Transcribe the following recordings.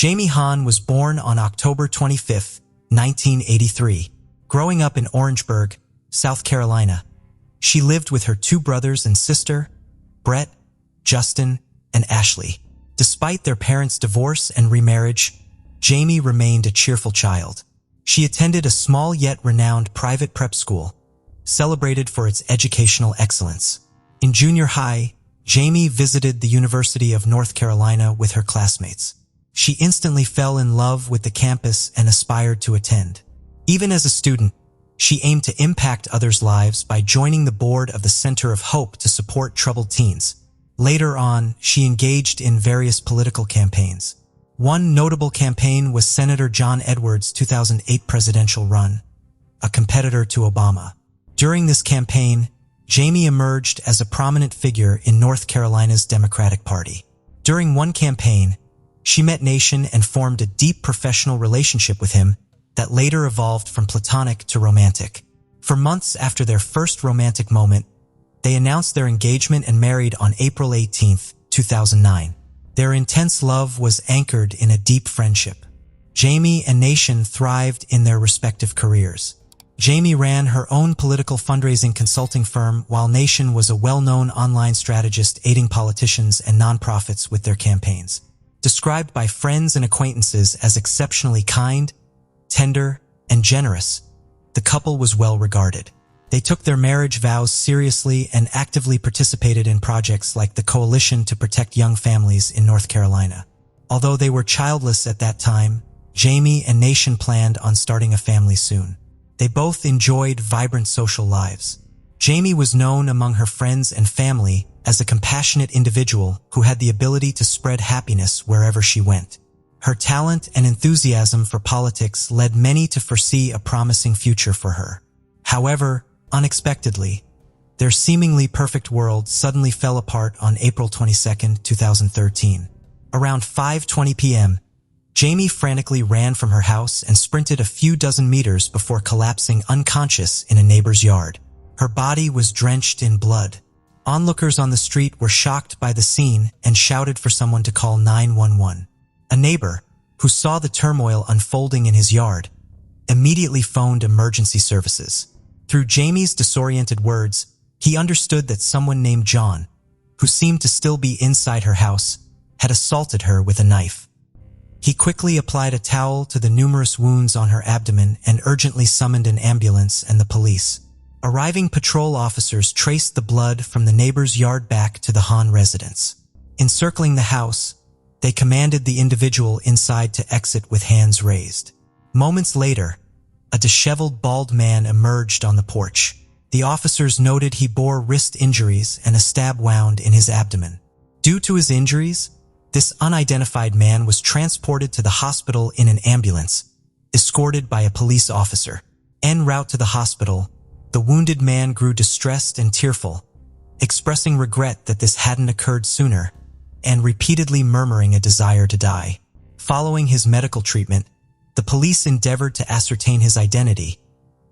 Jamie Hahn was born on October 25, 1983. Growing up in Orangeburg, South Carolina, she lived with her two brothers and sister, Brett, Justin, and Ashley. Despite their parents' divorce and remarriage, Jamie remained a cheerful child. She attended a small yet renowned private prep school, celebrated for its educational excellence. In junior high, Jamie visited the University of North Carolina with her classmates. She instantly fell in love with the campus and aspired to attend. Even as a student, she aimed to impact others' lives by joining the board of the Center of Hope to support troubled teens. Later on, she engaged in various political campaigns. One notable campaign was Senator John Edwards' 2008 presidential run, a competitor to Obama. During this campaign, Jamie emerged as a prominent figure in North Carolina's Democratic Party. During one campaign, she met Nation and formed a deep professional relationship with him that later evolved from platonic to romantic. For months after their first romantic moment, they announced their engagement and married on April 18, 2009. Their intense love was anchored in a deep friendship. Jamie and Nation thrived in their respective careers. Jamie ran her own political fundraising consulting firm, while Nation was a well-known online strategist aiding politicians and nonprofits with their campaigns. Described by friends and acquaintances as exceptionally kind, tender, and generous, the couple was well regarded. They took their marriage vows seriously and actively participated in projects like the Coalition to Protect Young Families in North Carolina. Although they were childless at that time, Jamie and Nation planned on starting a family soon. They both enjoyed vibrant social lives. Jamie was known among her friends and family as a compassionate individual who had the ability to spread happiness wherever she went. Her talent and enthusiasm for politics led many to foresee a promising future for her. However, unexpectedly, their seemingly perfect world suddenly fell apart on April 22, 2013. Around 5:20 p.m., Jamie frantically ran from her house and sprinted a few dozen meters before collapsing unconscious in a neighbor's yard. Her body was drenched in blood. Onlookers on the street were shocked by the scene and shouted for someone to call 911. A neighbor, who saw the turmoil unfolding in his yard, immediately phoned emergency services. Through Jamie's disoriented words, he understood that someone named John, who seemed to still be inside her house, had assaulted her with a knife. He quickly applied a towel to the numerous wounds on her abdomen and urgently summoned an ambulance and the police. Arriving patrol officers traced the blood from the neighbor's yard back to the Hahn residence. Encircling the house, they commanded the individual inside to exit with hands raised. Moments later, a disheveled bald man emerged on the porch. The officers noted he bore wrist injuries and a stab wound in his abdomen. Due to his injuries, this unidentified man was transported to the hospital in an ambulance, escorted by a police officer. En route to the hospital, the wounded man grew distressed and tearful, expressing regret that this hadn't occurred sooner, and repeatedly murmuring a desire to die. Following his medical treatment, the police endeavored to ascertain his identity,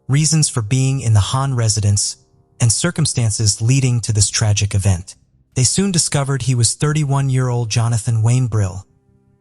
reasons for being in the Hahn residence, and circumstances leading to this tragic event. They soon discovered he was 31-year-old Jonathan Wayne Brill,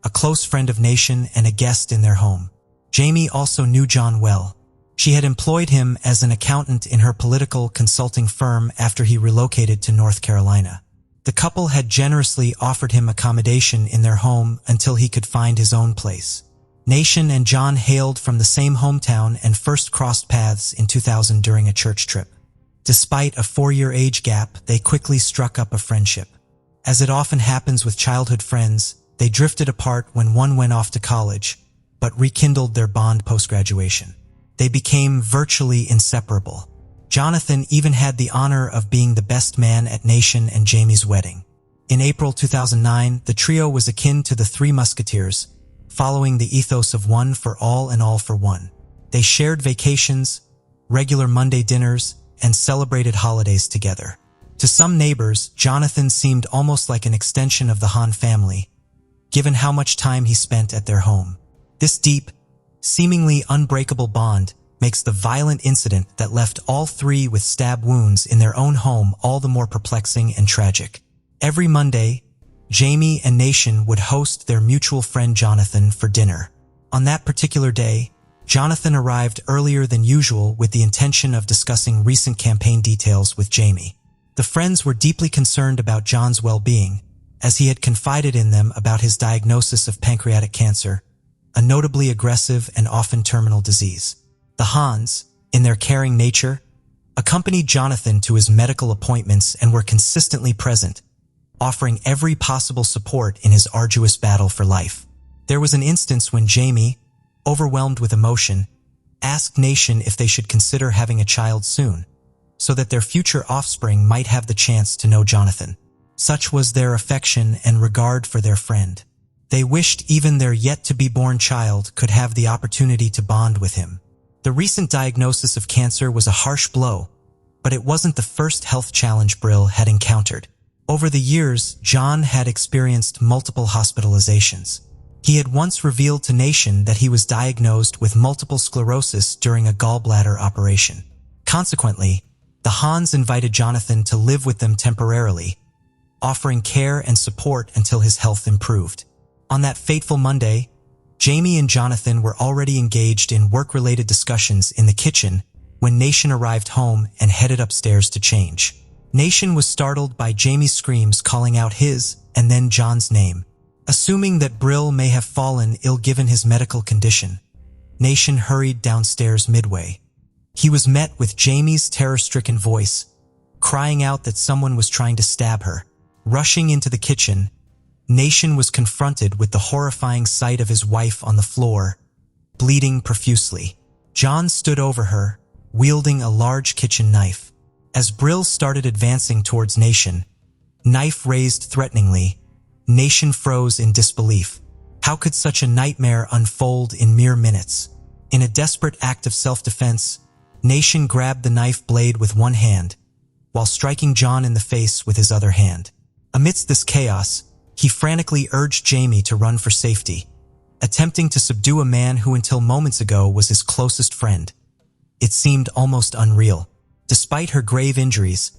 a close friend of Nation and a guest in their home. Jamie also knew John well. She had employed him as an accountant in her political consulting firm after he relocated to North Carolina. The couple had generously offered him accommodation in their home until he could find his own place. Nation and John hailed from the same hometown and first crossed paths in 2000 during a church trip. Despite a 4-year age gap, they quickly struck up a friendship. As it often happens with childhood friends, they drifted apart when one went off to college, but rekindled their bond post-graduation. They became virtually inseparable. Jonathan even had the honor of being the best man at Nation and Jamie's wedding. In April 2009, the trio was akin to the Three Musketeers, following the ethos of one for all and all for one. They shared vacations, regular Monday dinners, and celebrated holidays together. To some neighbors, Jonathan seemed almost like an extension of the Hahn family, given how much time he spent at their home. This deep, seemingly unbreakable bond makes the violent incident that left all three with stab wounds in their own home all the more perplexing and tragic. Every Monday, Jamie and Nation would host their mutual friend Jonathan for dinner. On that particular day, Jonathan arrived earlier than usual with the intention of discussing recent campaign details with Jamie. The friends were deeply concerned about John's well-being, as he had confided in them about his diagnosis of pancreatic cancer, a notably aggressive and often terminal disease. The Hans, in their caring nature, accompanied Jonathan to his medical appointments and were consistently present, offering every possible support in his arduous battle for life. There was an instance when Jamie, overwhelmed with emotion, asked Nation if they should consider having a child soon, so that their future offspring might have the chance to know Jonathan. Such was their affection and regard for their friend. They wished even their yet-to-be-born child could have the opportunity to bond with him. The recent diagnosis of cancer was a harsh blow, but it wasn't the first health challenge Brill had encountered. Over the years, John had experienced multiple hospitalizations. He had once revealed to Nation that he was diagnosed with multiple sclerosis during a gallbladder operation. Consequently, the Hans invited Jonathan to live with them temporarily, offering care and support until his health improved. On that fateful Monday, Jamie and Jonathan were already engaged in work-related discussions in the kitchen when Nation arrived home and headed upstairs to change. Nation was startled by Jamie's screams calling out his and then John's name. Assuming that Brill may have fallen ill given his medical condition, Nation hurried downstairs midway. He was met with Jamie's terror-stricken voice, crying out that someone was trying to stab her. Rushing into the kitchen, Nation was confronted with the horrifying sight of his wife on the floor, bleeding profusely. John stood over her, wielding a large kitchen knife. As Brill started advancing towards Nation, knife raised threateningly, Nation froze in disbelief. How could such a nightmare unfold in mere minutes? In a desperate act of self-defense, Nation grabbed the knife blade with one hand, while striking John in the face with his other hand. Amidst this chaos, he frantically urged Jamie to run for safety, attempting to subdue a man who until moments ago was his closest friend. It seemed almost unreal. Despite her grave injuries,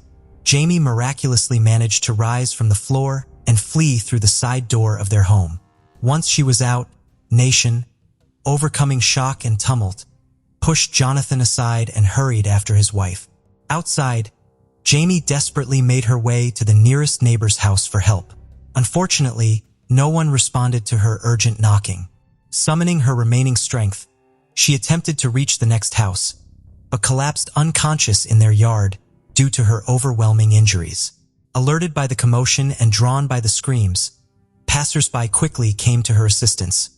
Jamie miraculously managed to rise from the floor and flee through the side door of their home. Once she was out, Nation, overcoming shock and tumult, pushed Jonathan aside and hurried after his wife. Outside, Jamie desperately made her way to the nearest neighbor's house for help. Unfortunately, no one responded to her urgent knocking. Summoning her remaining strength, she attempted to reach the next house, but collapsed unconscious in their yard due to her overwhelming injuries. Alerted by the commotion and drawn by the screams, passers-by quickly came to her assistance,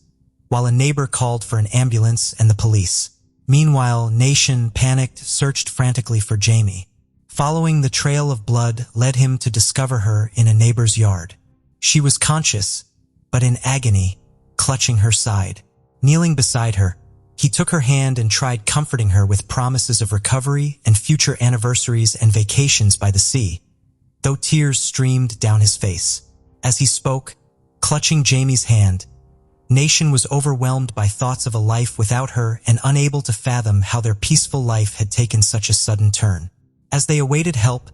while a neighbor called for an ambulance and the police. Meanwhile, Nation, panicked, searched frantically for Jamie. Following the trail of blood led him to discover her in a neighbor's yard. She was conscious, but in agony, clutching her side. Kneeling beside her, he took her hand and tried comforting her with promises of recovery and future anniversaries and vacations by the sea, though tears streamed down his face. As he spoke, clutching Jamie's hand, Nation was overwhelmed by thoughts of a life without her and unable to fathom how their peaceful life had taken such a sudden turn. As they awaited help,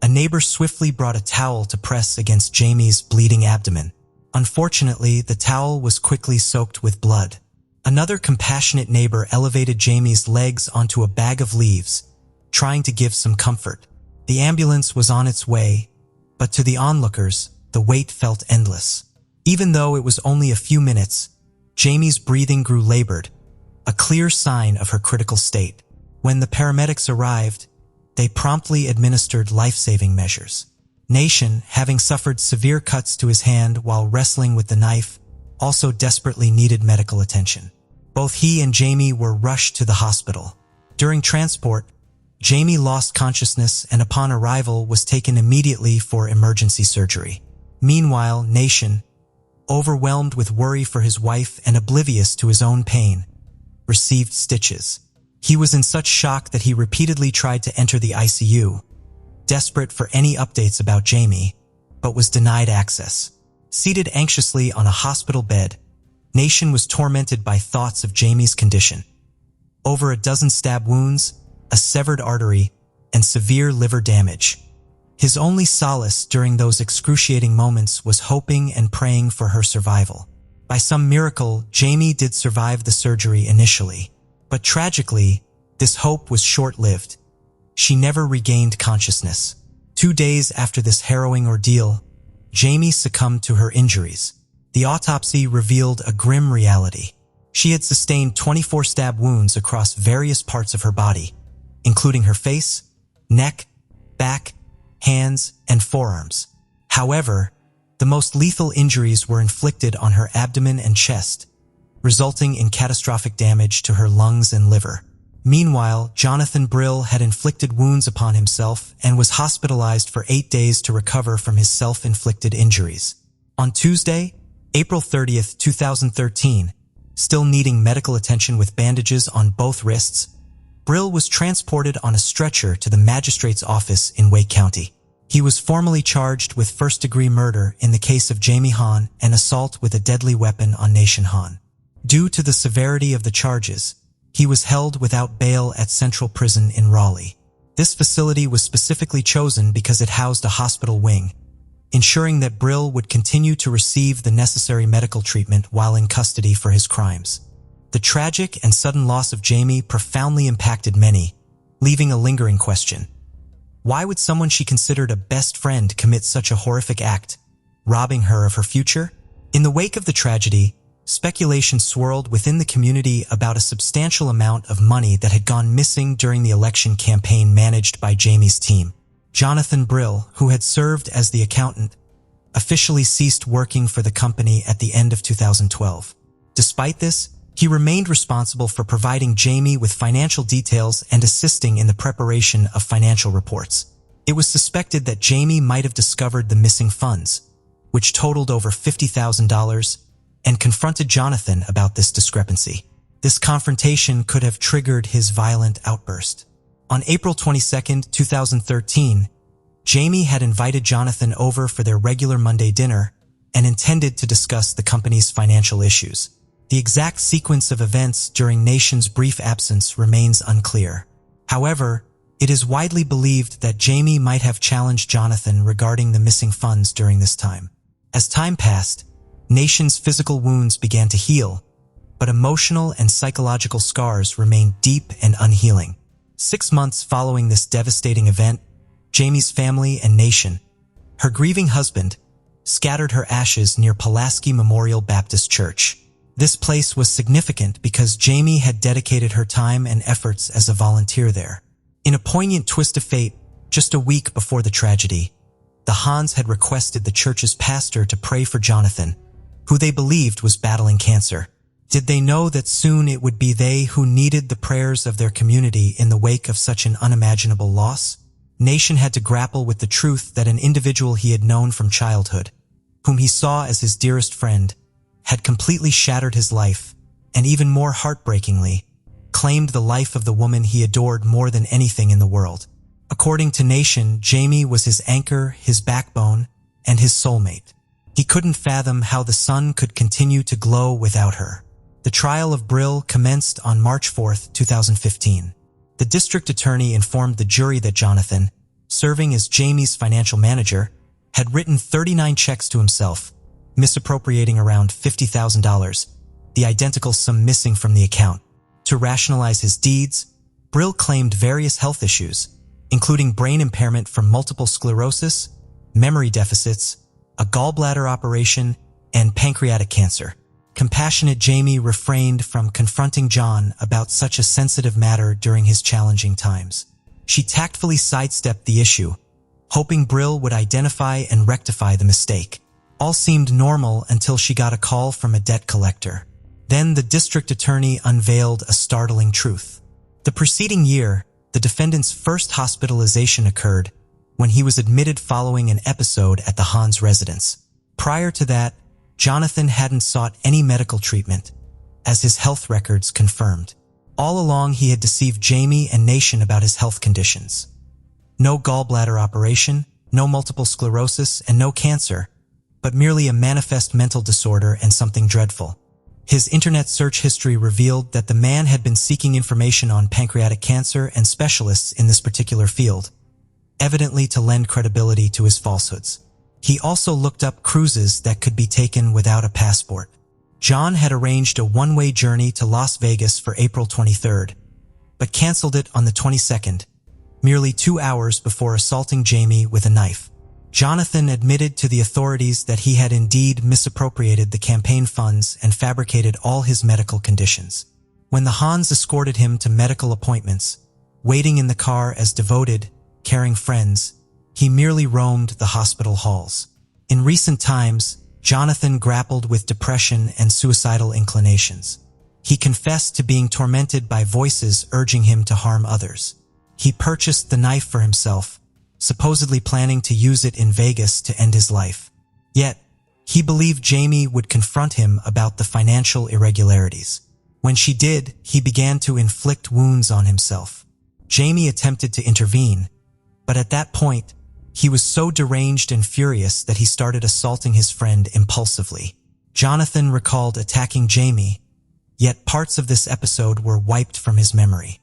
a neighbor swiftly brought a towel to press against Jamie's bleeding abdomen. Unfortunately, the towel was quickly soaked with blood. Another compassionate neighbor elevated Jamie's legs onto a bag of leaves, trying to give some comfort. The ambulance was on its way, but to the onlookers, the wait felt endless. Even though it was only a few minutes, Jamie's breathing grew labored, a clear sign of her critical state. When the paramedics arrived, they promptly administered life-saving measures. Nation, having suffered severe cuts to his hand while wrestling with the knife, also desperately needed medical attention. Both he and Jamie were rushed to the hospital. During transport, Jamie lost consciousness and upon arrival was taken immediately for emergency surgery. Meanwhile, Nation, overwhelmed with worry for his wife and oblivious to his own pain, received stitches. He was in such shock that he repeatedly tried to enter the ICU, desperate for any updates about Jamie, but was denied access. Seated anxiously on a hospital bed, Nation was tormented by thoughts of Jamie's condition. Over a dozen stab wounds, a severed artery, and severe liver damage. His only solace during those excruciating moments was hoping and praying for her survival. By some miracle, Jamie did survive the surgery initially. But tragically, this hope was short-lived. She never regained consciousness. 2 days after this harrowing ordeal, Jamie succumbed to her injuries. The autopsy revealed a grim reality. She had sustained 24 stab wounds across various parts of her body, including her face, neck, back, hands, and forearms. However, the most lethal injuries were inflicted on her abdomen and chest, resulting in catastrophic damage to her lungs and liver. Meanwhile, Jonathan Brill had inflicted wounds upon himself and was hospitalized for 8 days to recover from his self-inflicted injuries. On Tuesday, April 30th, 2013, still needing medical attention with bandages on both wrists, Brill was transported on a stretcher to the magistrate's office in Wake County. He was formally charged with first-degree murder in the case of Jamie Hahn and assault with a deadly weapon on Nation Hahn. Due to the severity of the charges, he was held without bail at Central Prison in Raleigh. This facility was specifically chosen because it housed a hospital wing, ensuring that Brill would continue to receive the necessary medical treatment while in custody for his crimes. The tragic and sudden loss of Jamie profoundly impacted many, leaving a lingering question. Why would someone she considered a best friend commit such a horrific act, robbing her of her future? In the wake of the tragedy, speculation swirled within the community about a substantial amount of money that had gone missing during the election campaign managed by Jamie's team. Jonathan Brill, who had served as the accountant, officially ceased working for the company at the end of 2012. Despite this, he remained responsible for providing Jamie with financial details and assisting in the preparation of financial reports. It was suspected that Jamie might have discovered the missing funds, which totaled over $50,000, and confronted Jonathan about this discrepancy. This confrontation could have triggered his violent outburst. On April 22, 2013, Jamie had invited Jonathan over for their regular Monday dinner and intended to discuss the company's financial issues. The exact sequence of events during Nation's brief absence remains unclear. However, it is widely believed that Jamie might have challenged Jonathan regarding the missing funds during this time. As time passed, Nation's physical wounds began to heal, but emotional and psychological scars remained deep and unhealing. 6 months following this devastating event, Jamie's family and Nation, her grieving husband, scattered her ashes near Pulaski Memorial Baptist Church. This place was significant because Jamie had dedicated her time and efforts as a volunteer there. In a poignant twist of fate, just a week before the tragedy, the Hahns had requested the church's pastor to pray for Jonathan, who they believed was battling cancer. Did they know that soon it would be they who needed the prayers of their community in the wake of such an unimaginable loss? Nation had to grapple with the truth that an individual he had known from childhood, whom he saw as his dearest friend, had completely shattered his life, and even more heartbreakingly, claimed the life of the woman he adored more than anything in the world. According to Nation, Jamie was his anchor, his backbone, and his soulmate. He couldn't fathom how the sun could continue to glow without her. The trial of Brill commenced on March 4, 2015. The district attorney informed the jury that Jonathan, serving as Jamie's financial manager, had written 39 checks to himself, misappropriating around $50,000, the identical sum missing from the account. To rationalize his deeds, Brill claimed various health issues, including brain impairment from multiple sclerosis, memory deficits, a gallbladder operation, and pancreatic cancer. Compassionate Jamie refrained from confronting John about such a sensitive matter during his challenging times. She tactfully sidestepped the issue, hoping Brill would identify and rectify the mistake. All seemed normal until she got a call from a debt collector. Then the district attorney unveiled a startling truth. The preceding year, the defendant's first hospitalization occurred when he was admitted following an episode at the Hahn's residence. Prior to that, Jonathan hadn't sought any medical treatment, as his health records confirmed. All along, he had deceived Jamie and Nation about his health conditions. No gallbladder operation, no multiple sclerosis, and no cancer, but merely a manifest mental disorder and something dreadful. His internet search history revealed that the man had been seeking information on pancreatic cancer and specialists in this particular field, evidently to lend credibility to his falsehoods. He also looked up cruises that could be taken without a passport. John had arranged a one-way journey to Las Vegas for April 23rd, but canceled it on the 22nd, merely 2 hours before assaulting Jamie with a knife. Jonathan admitted to the authorities that he had indeed misappropriated the campaign funds and fabricated all his medical conditions. When the Hahns escorted him to medical appointments, waiting in the car as devoted, caring friends, he merely roamed the hospital halls. In recent times, Jonathan grappled with depression and suicidal inclinations. He confessed to being tormented by voices urging him to harm others. He purchased the knife for himself, supposedly planning to use it in Vegas to end his life. Yet, he believed Jamie would confront him about the financial irregularities. When she did, he began to inflict wounds on himself. Jamie attempted to intervene, but at that point, he was so deranged and furious that he started assaulting his friend impulsively. Jonathan recalled attacking Jamie, yet parts of this episode were wiped from his memory.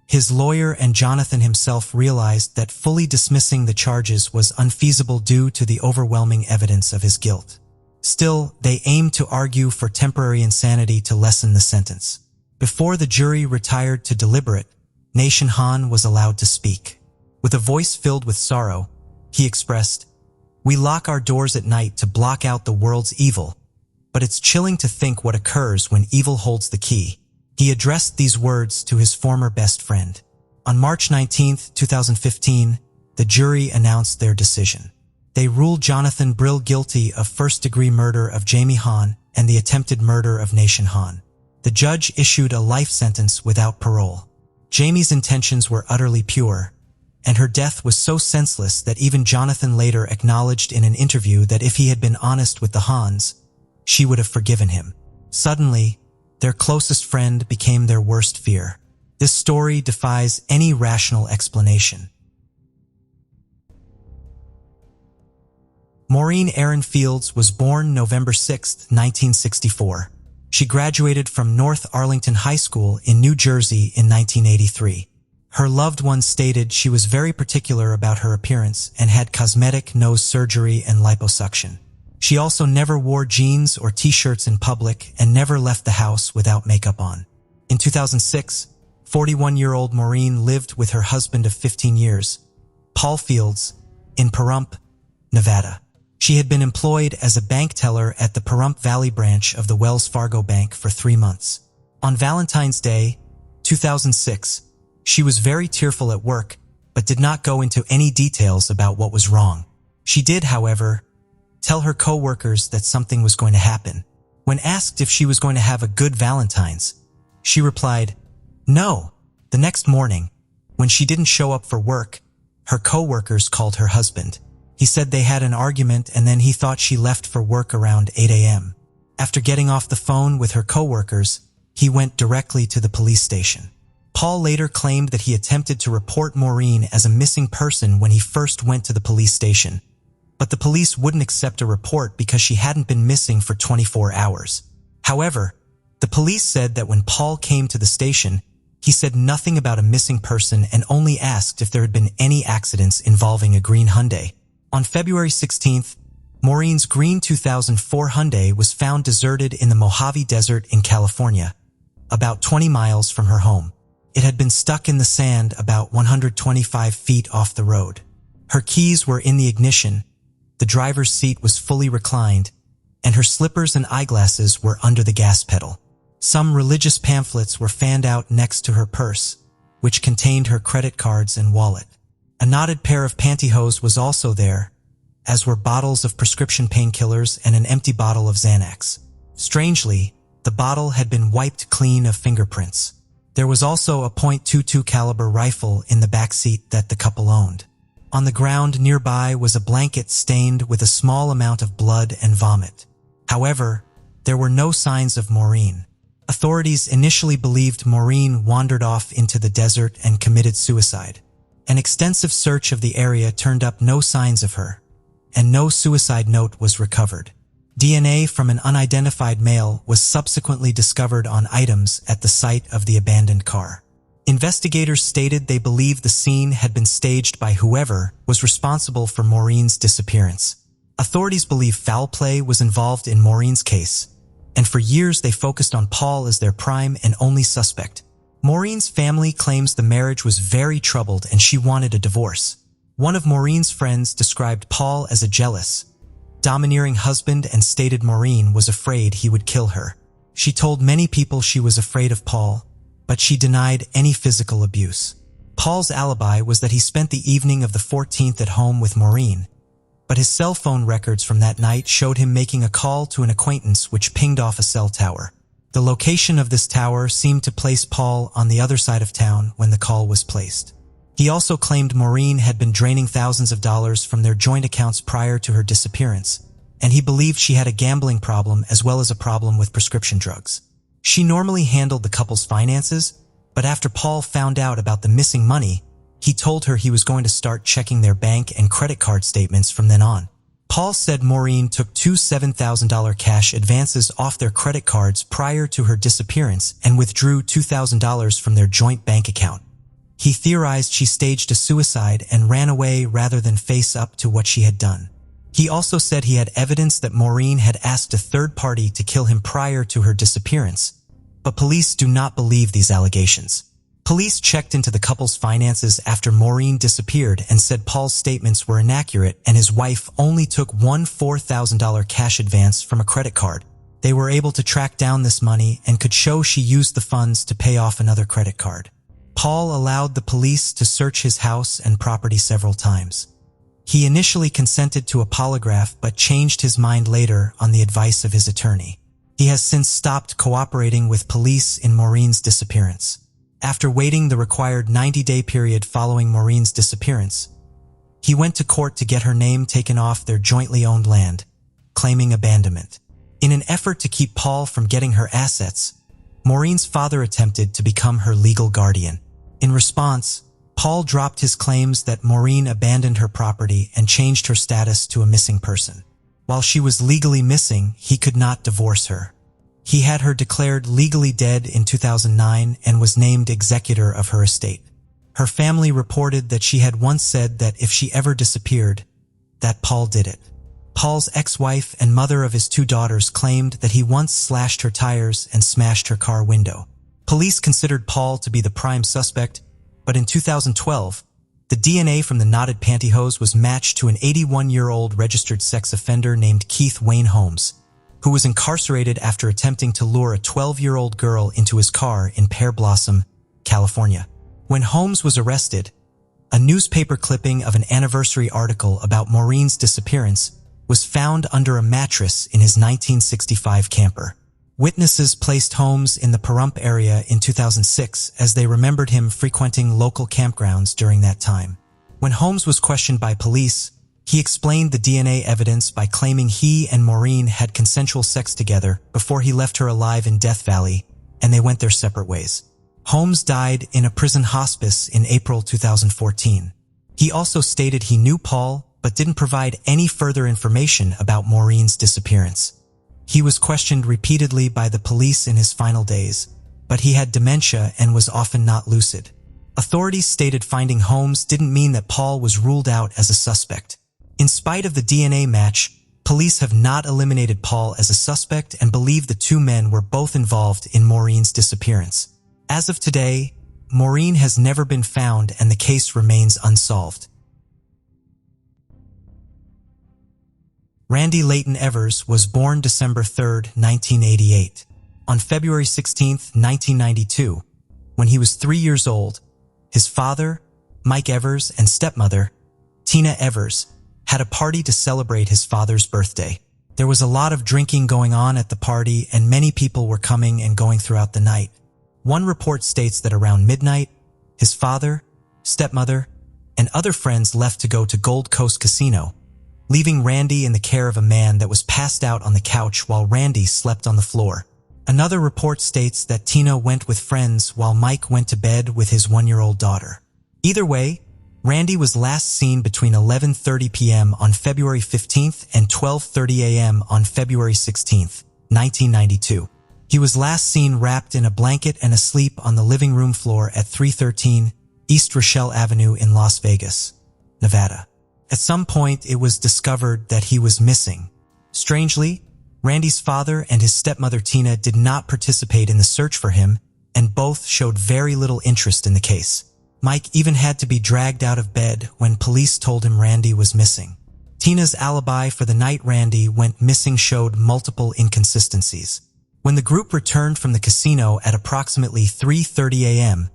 His lawyer and Jonathan himself realized that fully dismissing the charges was unfeasible due to the overwhelming evidence of his guilt. Still, they aimed to argue for temporary insanity to lessen the sentence. Before the jury retired to deliberate, Nation Hahn was allowed to speak. With a voice filled with sorrow, he expressed, "We lock our doors at night to block out the world's evil, but it's chilling to think what occurs when evil holds the key." He addressed these words to his former best friend. On March 19, 2015, the jury announced their decision. They ruled Jonathan Brill guilty of first-degree murder of Jamie Hahn and the attempted murder of Nation Hahn. The judge issued a life sentence without parole. Jamie's intentions were utterly pure, and her death was so senseless that even Jonathan later acknowledged in an interview that if he had been honest with the Hahns, she would have forgiven him. Suddenly, their closest friend became their worst fear. This story defies any rational explanation. Maureen Erin Fields was born November 6, 1964. She graduated from North Arlington High School in New Jersey in 1983. Her loved ones stated she was very particular about her appearance and had cosmetic nose surgery and liposuction. She also never wore jeans or t-shirts in public and never left the house without makeup on. In 2006, 41-year-old Maureen lived with her husband of 15 years, Paul Fields, in Pahrump, Nevada. She had been employed as a bank teller at the Pahrump Valley branch of the Wells Fargo Bank for 3 months. On Valentine's Day, 2006, she was very tearful at work, but did not go into any details about what was wrong. She did, however, tell her co-workers that something was going to happen. When asked if she was going to have a good Valentine's, she replied, "No." The next morning, when she didn't show up for work, her co-workers called her husband. He said they had an argument and then he thought she left for work around 8 a.m. After getting off the phone with her co-workers, he went directly to the police station. Paul later claimed that he attempted to report Maureen as a missing person when he first went to the police station, but the police wouldn't accept a report because she hadn't been missing for 24 hours. However, the police said that when Paul came to the station, he said nothing about a missing person and only asked if there had been any accidents involving a green Hyundai. On February 16th, Maureen's green 2004 Hyundai was found deserted in the Mojave Desert in California, about 20 miles from her home. It had been stuck in the sand about 125 feet off the road. Her keys were in the ignition, the driver's seat was fully reclined, and her slippers and eyeglasses were under the gas pedal. Some religious pamphlets were fanned out next to her purse, which contained her credit cards and wallet. A knotted pair of pantyhose was also there, as were bottles of prescription painkillers and an empty bottle of Xanax. Strangely, the bottle had been wiped clean of fingerprints. There was also a .22 caliber rifle in the back seat that the couple owned. On the ground nearby was a blanket stained with a small amount of blood and vomit. However, there were no signs of Maureen. Authorities initially believed Maureen wandered off into the desert and committed suicide. An extensive search of the area turned up no signs of her, and no suicide note was recovered. DNA from an unidentified male was subsequently discovered on items at the site of the abandoned car. Investigators stated they believed the scene had been staged by whoever was responsible for Maureen's disappearance. Authorities believe foul play was involved in Maureen's case, and for years they focused on Paul as their prime and only suspect. Maureen's family claims the marriage was very troubled and she wanted a divorce. One of Maureen's friends described Paul as a jealous, domineering husband and stated Maureen was afraid he would kill her. She told many people she was afraid of Paul, but she denied any physical abuse. Paul's alibi was that he spent the evening of the 14th at home with Maureen, but his cell phone records from that night showed him making a call to an acquaintance which pinged off a cell tower. The location of this tower seemed to place Paul on the other side of town when the call was placed. He also claimed Maureen had been draining thousands of dollars from their joint accounts prior to her disappearance, and he believed she had a gambling problem as well as a problem with prescription drugs. She normally handled the couple's finances, but after Paul found out about the missing money, he told her he was going to start checking their bank and credit card statements from then on. Paul said Maureen took two $7,000 cash advances off their credit cards prior to her disappearance and withdrew $2,000 from their joint bank account. He theorized she staged a suicide and ran away rather than face up to what she had done. He also said he had evidence that Maureen had asked a third party to kill him prior to her disappearance, but police do not believe these allegations. Police checked into the couple's finances after Maureen disappeared and said Paul's statements were inaccurate and his wife only took one $4,000 cash advance from a credit card. They were able to track down this money and could show she used the funds to pay off another credit card. Paul allowed the police to search his house and property several times. He initially consented to a polygraph but changed his mind later on the advice of his attorney. He has since stopped cooperating with police in Maureen's disappearance. After waiting the required 90-day period following Maureen's disappearance, he went to court to get her name taken off their jointly owned land, claiming abandonment. In an effort to keep Paul from getting her assets, Maureen's father attempted to become her legal guardian. In response, Paul dropped his claims that Maureen abandoned her property and changed her status to a missing person. While she was legally missing, he could not divorce her. He had her declared legally dead in 2009 and was named executor of her estate. Her family reported that she had once said that if she ever disappeared, that Paul did it. Paul's ex-wife and mother of his two daughters claimed that he once slashed her tires and smashed her car window. Police considered Paul to be the prime suspect, but in 2012, the DNA from the knotted pantyhose was matched to an 81-year-old registered sex offender named Keith Wayne Holmes, who was incarcerated after attempting to lure a 12-year-old girl into his car in Pear Blossom, California. When Holmes was arrested, a newspaper clipping of an anniversary article about Maureen's disappearance was found under a mattress in his 1965 camper. Witnesses placed Holmes in the Pahrump area in 2006 as they remembered him frequenting local campgrounds during that time. When Holmes was questioned by police, he explained the DNA evidence by claiming he and Maureen had consensual sex together before he left her alive in Death Valley, and they went their separate ways. Holmes died in a prison hospice in April 2014. He also stated he knew Paul but didn't provide any further information about Maureen's disappearance. He was questioned repeatedly by the police in his final days, but he had dementia and was often not lucid. Authorities stated finding Holmes didn't mean that Paul was ruled out as a suspect. In spite of the DNA match, police have not eliminated Paul as a suspect and believe the two men were both involved in Maureen's disappearance. As of today, Maureen has never been found and the case remains unsolved. Randy Layton Evers was born December 3, 1988. On February 16, 1992, when he was 3 years old, his father, Mike Evers, and stepmother, Tina Evers, had a party to celebrate his father's birthday. There was a lot of drinking going on at the party and many people were coming and going throughout the night. One report states that around midnight, his father, stepmother, and other friends left to go to Gold Coast Casino, leaving Randy in the care of a man that was passed out on the couch while Randy slept on the floor. Another report states that Tina went with friends while Mike went to bed with his 1-year-old daughter. Either way, Randy was last seen between 11:30 p.m. on February 15th and 12:30 a.m. on February 16th, 1992. He was last seen wrapped in a blanket and asleep on the living room floor at 313 East Rochelle Avenue in Las Vegas, Nevada. At some point, it was discovered that he was missing. Strangely, Randy's father and his stepmother Tina did not participate in the search for him, and both showed very little interest in the case. Mike even had to be dragged out of bed when police told him Randy was missing. Tina's alibi for the night Randy went missing showed multiple inconsistencies. When the group returned from the casino at approximately 3:30 a.m.,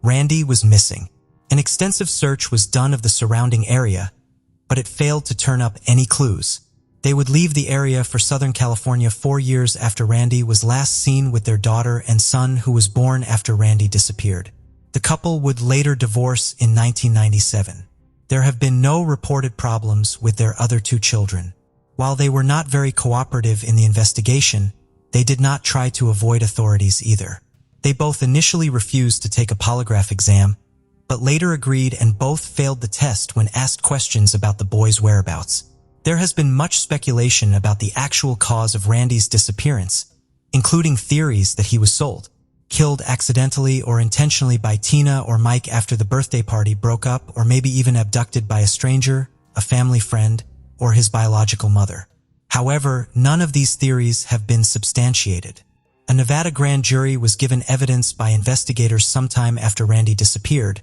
Randy was missing. An extensive search was done of the surrounding area, but it failed to turn up any clues. They would leave the area for Southern California 4 years after Randy was last seen with their daughter and son, who was born after Randy disappeared. The couple would later divorce in 1997. There have been no reported problems with their other 2 children. While they were not very cooperative in the investigation, they did not try to avoid authorities either. They both initially refused to take a polygraph exam, but later agreed, and both failed the test when asked questions about the boys' whereabouts. There has been much speculation about the actual cause of Randy's disappearance, including theories that he was sold, killed accidentally or intentionally by Tina or Mike after the birthday party broke up, or maybe even abducted by a stranger, a family friend, or his biological mother. However, none of these theories have been substantiated. A Nevada grand jury was given evidence by investigators sometime after Randy disappeared,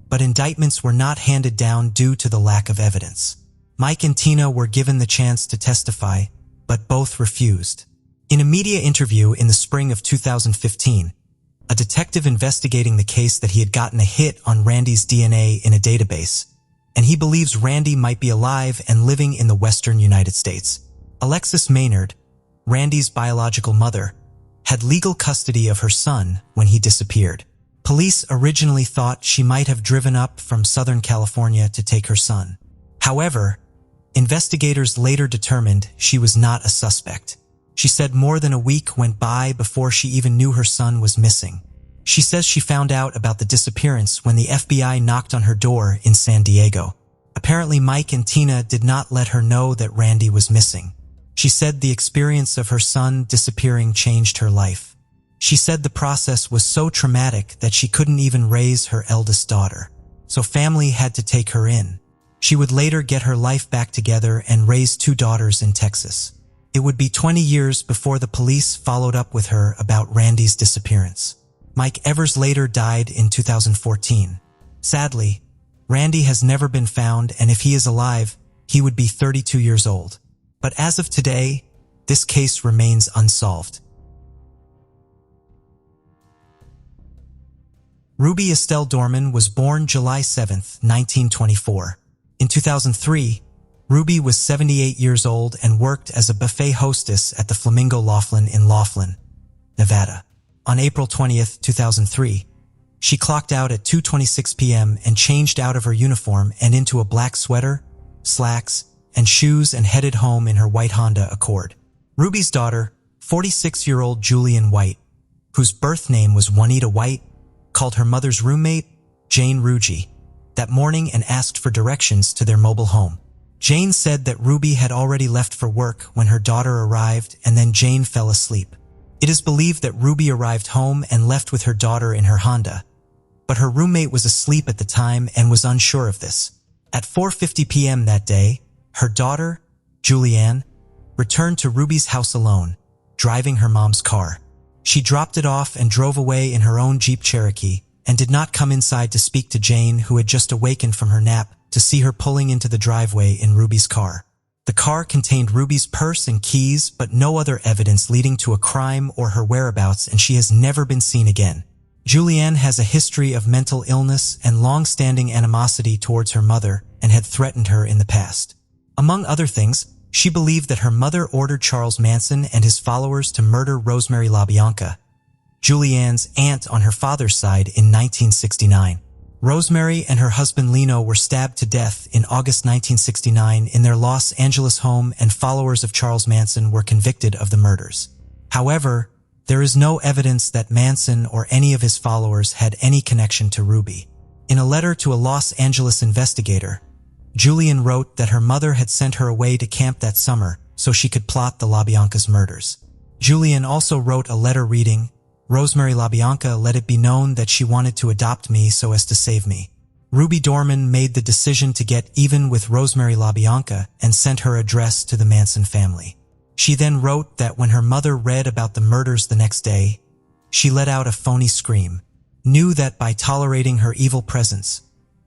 but indictments were not handed down due to the lack of evidence. Mike and Tina were given the chance to testify, but both refused. In a media interview in the spring of 2015, a detective investigating the case said that he had gotten a hit on Randy's DNA in a database, and he believes Randy might be alive and living in the western United States. Alexis Maynard, Randy's biological mother, had legal custody of her son when he disappeared. Police originally thought she might have driven up from Southern California to take her son. However, investigators later determined she was not a suspect. She said more than a week went by before she even knew her son was missing. She says she found out about the disappearance when the FBI knocked on her door in San Diego. Apparently, Mike and Tina did not let her know that Randy was missing. She said the experience of her son disappearing changed her life. She said the process was so traumatic that she couldn't even raise her eldest daughter, so family had to take her in. She would later get her life back together and raise 2 daughters in Texas. It would be 20 years before the police followed up with her about Randy's disappearance. Mike Evers later died in 2014. Sadly, Randy has never been found, and if he is alive, he would be 32 years old. But as of today, this case remains unsolved. Ruby Estelle Dorman was born July 7, 1924. In 2003, Ruby was 78 years old and worked as a buffet hostess at the Flamingo Laughlin in Laughlin, Nevada. On April 20, 2003, she clocked out at 2:26 p.m. and changed out of her uniform and into a black sweater, slacks, and shoes and headed home in her white Honda Accord. Ruby's daughter, 46-year-old Julian White, whose birth name was Juanita White, called her mother's roommate, Jane Rugy, that morning and asked for directions to their mobile home. Jane said that Ruby had already left for work when her daughter arrived, and then Jane fell asleep. It is believed that Ruby arrived home and left with her daughter in her Honda, but her roommate was asleep at the time and was unsure of this. At 4:50 p.m. that day, her daughter, Julianne, returned to Ruby's house alone, driving her mom's car. She dropped it off and drove away in her own Jeep Cherokee and did not come inside to speak to Jane, who had just awakened from her nap, to see her pulling into the driveway in Ruby's car. The car contained Ruby's purse and keys, but no other evidence leading to a crime or her whereabouts, and she has never been seen again. Julianne has a history of mental illness and long-standing animosity towards her mother and had threatened her in the past. Among other things, she believed that her mother ordered Charles Manson and his followers to murder Rosemary LaBianca, Julianne's aunt on her father's side, in 1969. Rosemary and her husband Lino were stabbed to death in August 1969 in their Los Angeles home, and followers of Charles Manson were convicted of the murders. However, there is no evidence that Manson or any of his followers had any connection to Ruby. In a letter to a Los Angeles investigator, Julian wrote that her mother had sent her away to camp that summer so she could plot the LaBianca's murders. Julian also wrote a letter reading, "Rosemary LaBianca, let it be known that she wanted to adopt me so as to save me." Ruby Dorman made the decision to get even with Rosemary LaBianca and sent her address to the Manson family. She then wrote that when her mother read about the murders the next day, she let out a phony scream, knew that by tolerating her evil presence,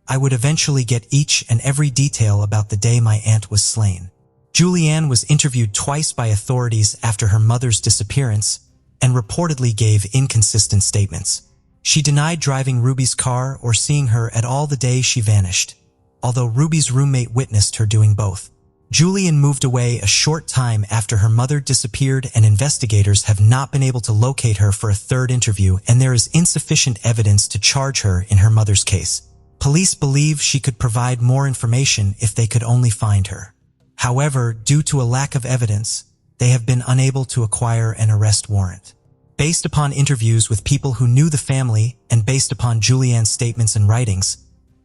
I would eventually get each and every detail about the day my aunt was slain. Julianne was interviewed twice by authorities after her mother's disappearance and reportedly gave inconsistent statements. She denied driving Ruby's car or seeing her at all the day she vanished, although Ruby's roommate witnessed her doing both. Julianne moved away a short time after her mother disappeared, and investigators have not been able to locate her for a third interview, and there is insufficient evidence to charge her in her mother's case. Police believe she could provide more information if they could only find her. However, due to a lack of evidence, they have been unable to acquire an arrest warrant. Based upon interviews with people who knew the family and based upon Julianne's statements and writings,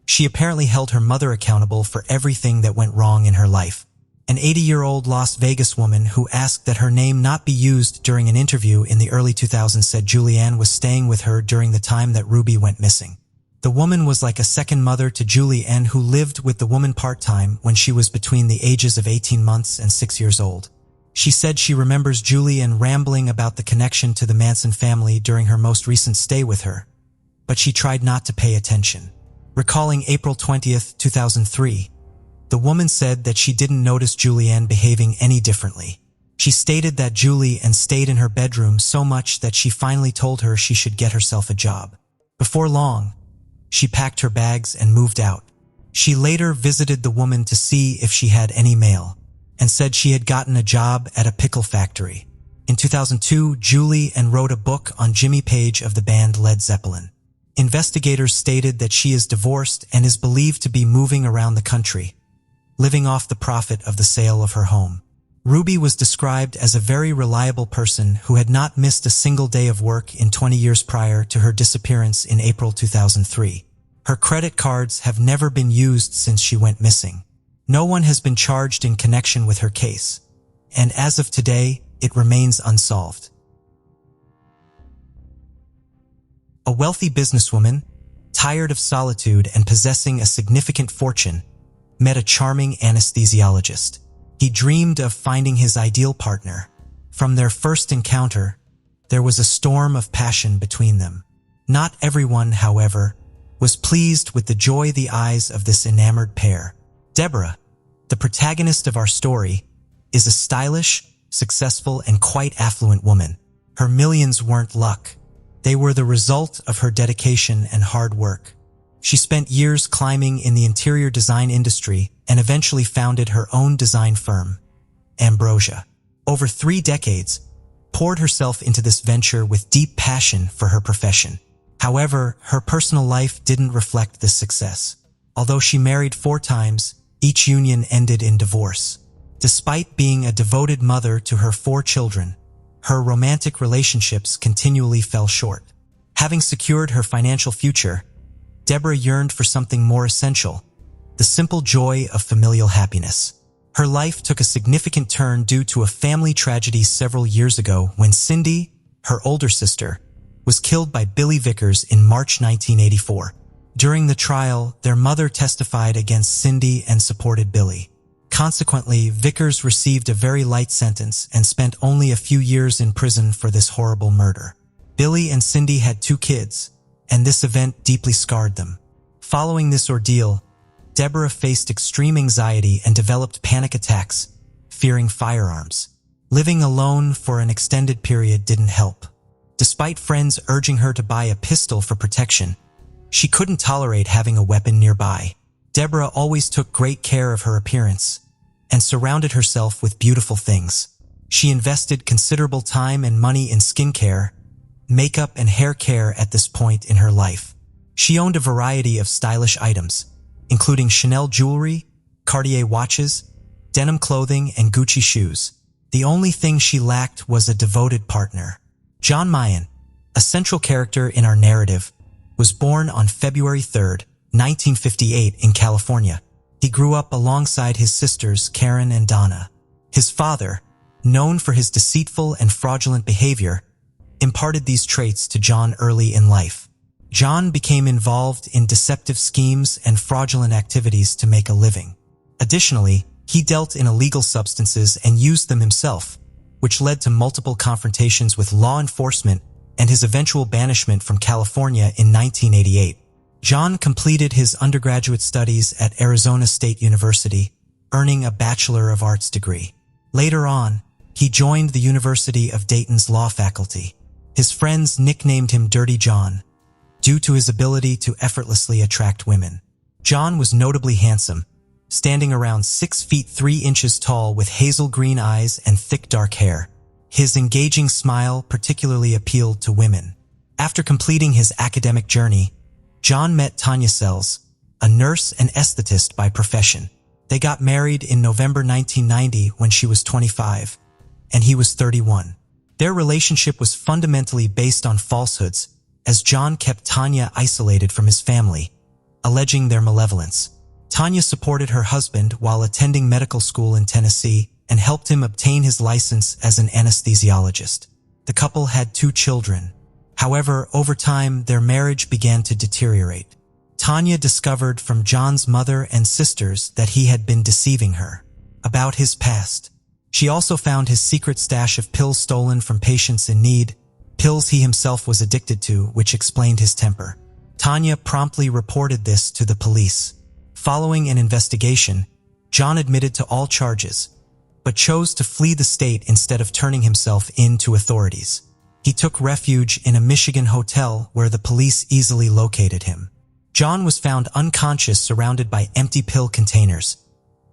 she apparently held her mother accountable for everything that went wrong in her life. An 80-year-old Las Vegas woman who asked that her name not be used during an interview in the early 2000s said Julianne was staying with her during the time that Ruby went missing. The woman was like a second mother to Julianne, who lived with the woman part-time when she was between the ages of 18 months and 6 years old. She said she remembers Julianne rambling about the connection to the Manson family during her most recent stay with her, but she tried not to pay attention. Recalling April 20th, 2003, the woman said that she didn't notice Julianne behaving any differently. She stated that Julianne stayed in her bedroom so much that she finally told her she should get herself a job. Before long, she packed her bags and moved out. She later visited the woman to see if she had any mail, and said she had gotten a job at a pickle factory. In 2002, Julianne wrote a book on Jimmy Page of the band Led Zeppelin. Investigators stated that she is divorced and is believed to be moving around the country, living off the profit of the sale of her home. Ruby was described as a very reliable person who had not missed a single day of work in 20 years prior to her disappearance in April 2003. Her credit cards have never been used since she went missing. No one has been charged in connection with her case, and as of today, it remains unsolved. A wealthy businesswoman, tired of solitude and possessing a significant fortune, met a charming anesthesiologist. He dreamed of finding his ideal partner. From their first encounter, there was a storm of passion between them. Not everyone, however, was pleased with the joy the eyes of this enamored pair. Deborah, the protagonist of our story, is a stylish, successful, and quite affluent woman. Her millions weren't luck. They were the result of her dedication and hard work. She spent years climbing in the interior design industry and eventually founded her own design firm, Ambrosia. Over 3 decades, poured herself into this venture with deep passion for her profession. However, her personal life didn't reflect this success. Although she married 4 times, each union ended in divorce. Despite being a devoted mother to her 4 children, her romantic relationships continually fell short. Having secured her financial future, Deborah yearned for something more essential, the simple joy of familial happiness. Her life took a significant turn due to a family tragedy several years ago when Cindy, her older sister, was killed by Billy Vickers in March 1984. During the trial, their mother testified against Cindy and supported Billy. Consequently, Vickers received a very light sentence and spent only a few years in prison for this horrible murder. Billy and Cindy had 2 kids, and this event deeply scarred them. Following this ordeal, Deborah faced extreme anxiety and developed panic attacks, fearing firearms. Living alone for an extended period didn't help. Despite friends urging her to buy a pistol for protection, she couldn't tolerate having a weapon nearby. Deborah always took great care of her appearance and surrounded herself with beautiful things. She invested considerable time and money in skincare, makeup, and hair care at this point in her life. She owned a variety of stylish items, including Chanel jewelry, Cartier watches, denim clothing, and Gucci shoes. The only thing she lacked was a devoted partner. John Mayen, a central character in our narrative, was born on February 3, 1958 in California. He grew up alongside his sisters Karen and Donna. His father, known for his deceitful and fraudulent behavior, imparted these traits to John early in life. John became involved in deceptive schemes and fraudulent activities to make a living. Additionally, he dealt in illegal substances and used them himself, which led to multiple confrontations with law enforcement and his eventual banishment from California in 1988. John completed his undergraduate studies at Arizona State University, earning a Bachelor of Arts degree. Later on, he joined the University of Dayton's law faculty. His friends nicknamed him Dirty John, due to his ability to effortlessly attract women. John was notably handsome, standing around 6 feet 3 inches tall with hazel green eyes and thick dark hair. His engaging smile particularly appealed to women. After completing his academic journey, John met Tanya Sells, a nurse and esthetist by profession. They got married in November 1990 when she was 25, and he was 31. Their relationship was fundamentally based on falsehoods, as John kept Tanya isolated from his family, alleging their malevolence. Tanya supported her husband while attending medical school in Tennessee and helped him obtain his license as an anesthesiologist. The couple had 2 children. However, over time, their marriage began to deteriorate. Tanya discovered from John's mother and sisters that he had been deceiving her about his past. She also found his secret stash of pills stolen from patients in need, pills he himself was addicted to, which explained his temper. Tanya promptly reported this to the police. Following an investigation, John admitted to all charges, but chose to flee the state instead of turning himself in to authorities. He took refuge in a Michigan hotel where the police easily located him. John was found unconscious surrounded by empty pill containers,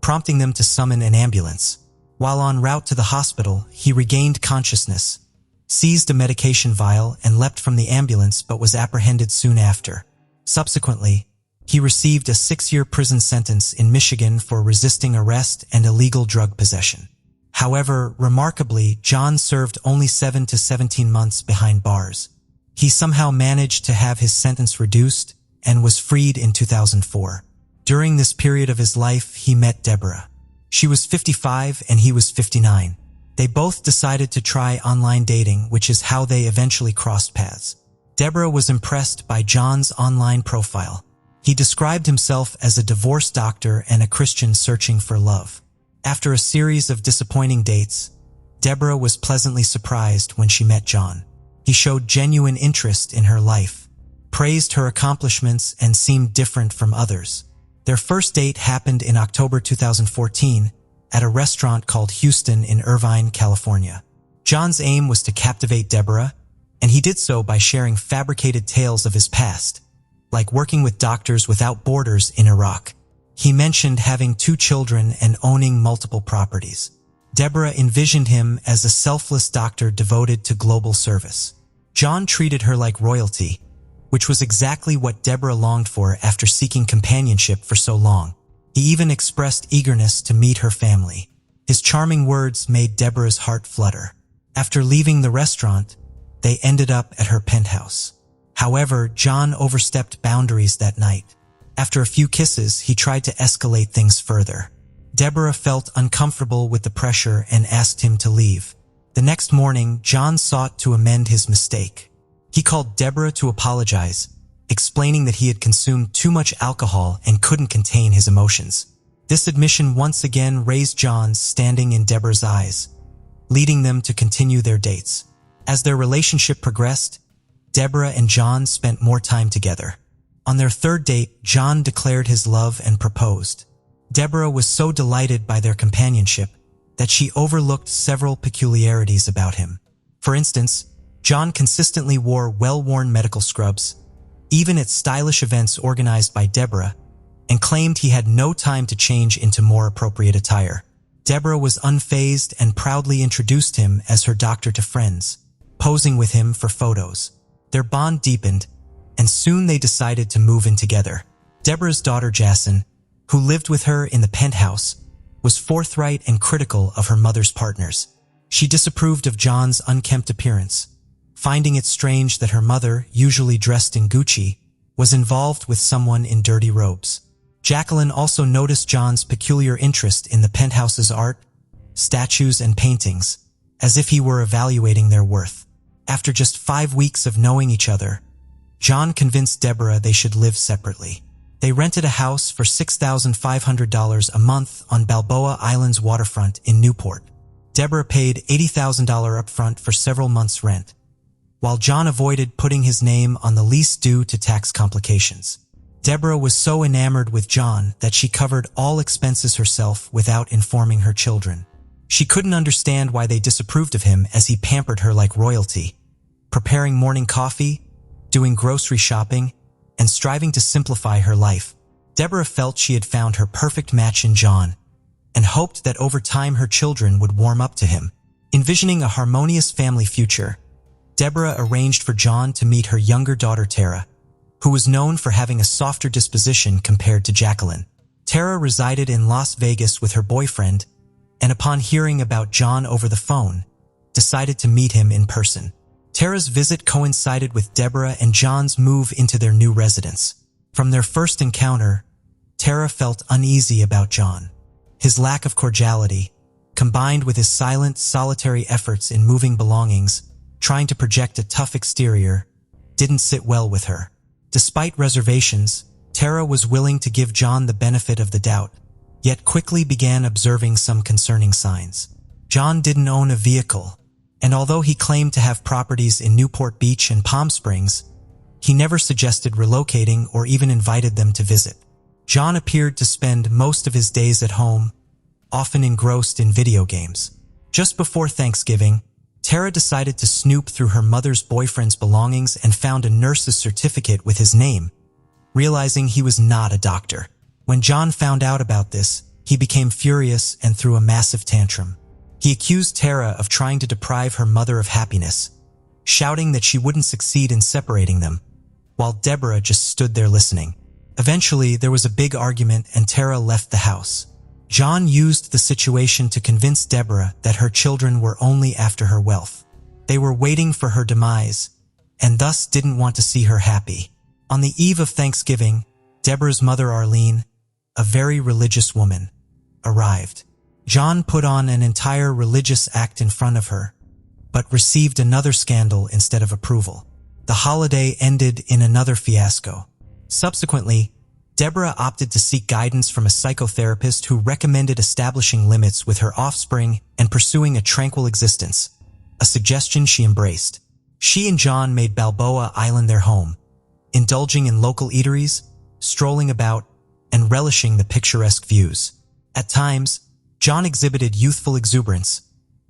prompting them to summon an ambulance. While en route to the hospital, he regained consciousness, seized a medication vial, and leapt from the ambulance but was apprehended soon after. Subsequently, he received a 6-year prison sentence in Michigan for resisting arrest and illegal drug possession. However, remarkably, John served only 7 to 17 months behind bars. He somehow managed to have his sentence reduced and was freed in 2004. During this period of his life, he met Deborah. She was 55 and he was 59. They both decided to try online dating, which is how they eventually crossed paths. Deborah was impressed by John's online profile. He described himself as a divorce doctor and a Christian searching for love. After a series of disappointing dates, Deborah was pleasantly surprised when she met John. He showed genuine interest in her life, praised her accomplishments, and seemed different from others. Their first date happened in October 2014 at a restaurant called Houston in Irvine, California. John's aim was to captivate Deborah, and he did so by sharing fabricated tales of his past, like working with Doctors Without Borders in Iraq. He mentioned having 2 children and owning multiple properties. Deborah envisioned him as a selfless doctor devoted to global service. John treated her like royalty, which was exactly what Deborah longed for after seeking companionship for so long. He even expressed eagerness to meet her family. His charming words made Deborah's heart flutter. After leaving the restaurant, they ended up at her penthouse. However, John overstepped boundaries that night. After a few kisses, he tried to escalate things further. Deborah felt uncomfortable with the pressure and asked him to leave. The next morning, John sought to amend his mistake. He called Deborah to apologize, explaining that he had consumed too much alcohol and couldn't contain his emotions. This admission once again raised John's standing in Deborah's eyes, leading them to continue their dates. As their relationship progressed, Deborah and John spent more time together. On their 3rd date, John declared his love and proposed. Deborah was so delighted by their companionship that she overlooked several peculiarities about him. For instance, John consistently wore well-worn medical scrubs, even at stylish events organized by Deborah, and claimed he had no time to change into more appropriate attire. Deborah was unfazed and proudly introduced him as her doctor to friends, posing with him for photos. Their bond deepened, and soon they decided to move in together. Deborah's daughter Jason, who lived with her in the penthouse, was forthright and critical of her mother's partners. She disapproved of John's unkempt appearance, finding it strange that her mother, usually dressed in Gucci, was involved with someone in dirty robes. Jacqueline also noticed John's peculiar interest in the penthouse's art, statues, and paintings, as if he were evaluating their worth. After just 5 weeks of knowing each other, John convinced Deborah they should live separately. They rented a house for $6,500 a month on Balboa Island's waterfront in Newport. Deborah paid $80,000 upfront for several months' rent, while John avoided putting his name on the lease due to tax complications. Deborah was so enamored with John that she covered all expenses herself without informing her children. She couldn't understand why they disapproved of him, as he pampered her like royalty, preparing morning coffee, doing grocery shopping, and striving to simplify her life. Deborah felt she had found her perfect match in John, and hoped that over time her children would warm up to him. Envisioning a harmonious family future, Deborah arranged for John to meet her younger daughter Tara, who was known for having a softer disposition compared to Jacqueline. Tara resided in Las Vegas with her boyfriend, and upon hearing about John over the phone, decided to meet him in person. Tara's visit coincided with Deborah and John's move into their new residence. From their first encounter, Tara felt uneasy about John. His lack of cordiality, combined with his silent, solitary efforts in moving belongings, trying to project a tough exterior, didn't sit well with her. Despite reservations, Tara was willing to give John the benefit of the doubt, yet quickly began observing some concerning signs. John didn't own a vehicle, and although he claimed to have properties in Newport Beach and Palm Springs, he never suggested relocating or even invited them to visit. John appeared to spend most of his days at home, often engrossed in video games. Just before Thanksgiving, Tara decided to snoop through her mother's boyfriend's belongings and found a nurse's certificate with his name, realizing he was not a doctor. When John found out about this, he became furious and threw a massive tantrum. He accused Tara of trying to deprive her mother of happiness, shouting that she wouldn't succeed in separating them, while Deborah just stood there listening. Eventually, there was a big argument and Tara left the house. John used the situation to convince Deborah that her children were only after her wealth. They were waiting for her demise, and thus didn't want to see her happy. On the eve of Thanksgiving, Deborah's mother Arlene, a very religious woman, arrived. John put on an entire religious act in front of her, but received another scandal instead of approval. The holiday ended in another fiasco. Subsequently, Deborah opted to seek guidance from a psychotherapist who recommended establishing limits with her offspring and pursuing a tranquil existence, a suggestion she embraced. She and John made Balboa Island their home, indulging in local eateries, strolling about, and relishing the picturesque views. At times, John exhibited youthful exuberance,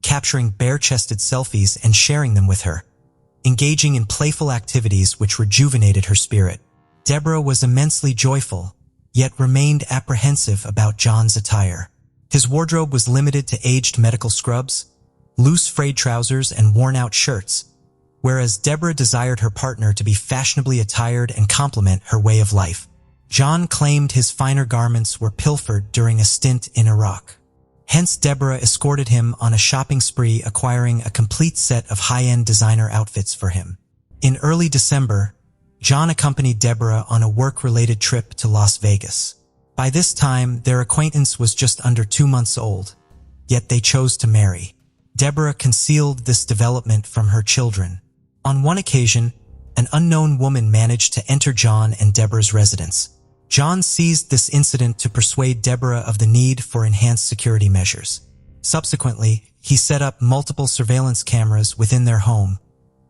capturing bare-chested selfies and sharing them with her, engaging in playful activities which rejuvenated her spirit. Deborah was immensely joyful, yet remained apprehensive about John's attire. His wardrobe was limited to aged medical scrubs, loose frayed trousers, and worn-out shirts, whereas Deborah desired her partner to be fashionably attired and complement her way of life. John claimed his finer garments were pilfered during a stint in Iraq. Hence, Deborah escorted him on a shopping spree, acquiring a complete set of high-end designer outfits for him. In early December, John accompanied Deborah on a work-related trip to Las Vegas. By this time, their acquaintance was just under 2 months old, yet they chose to marry. Deborah concealed this development from her children. On one occasion, an unknown woman managed to enter John and Deborah's residence. John seized this incident to persuade Deborah of the need for enhanced security measures. Subsequently, he set up multiple surveillance cameras within their home,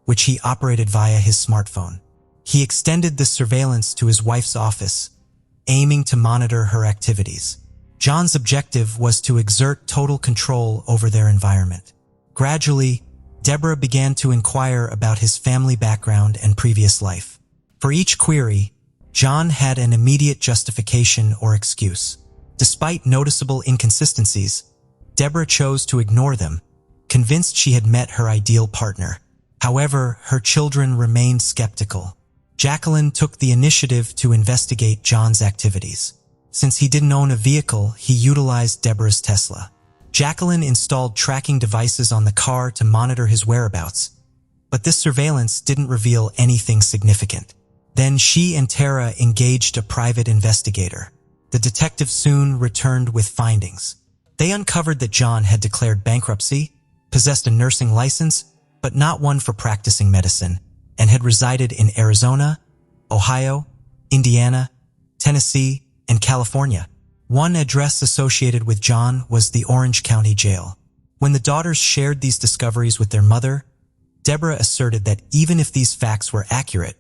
which he operated via his smartphone. He extended this surveillance to his wife's office, aiming to monitor her activities. John's objective was to exert total control over their environment. Gradually, Deborah began to inquire about his family background and previous life. For each query, John had an immediate justification or excuse. Despite noticeable inconsistencies, Deborah chose to ignore them, convinced she had met her ideal partner. However, her children remained skeptical. Jacqueline took the initiative to investigate John's activities. Since he didn't own a vehicle, he utilized Deborah's Tesla. Jacqueline installed tracking devices on the car to monitor his whereabouts, but this surveillance didn't reveal anything significant. Then she and Tara engaged a private investigator. The detective soon returned with findings. They uncovered that John had declared bankruptcy, possessed a nursing license, but not one for practicing medicine, and had resided in Arizona, Ohio, Indiana, Tennessee, and California. One address associated with John was the Orange County Jail. When the daughters shared these discoveries with their mother, Deborah asserted that even if these facts were accurate,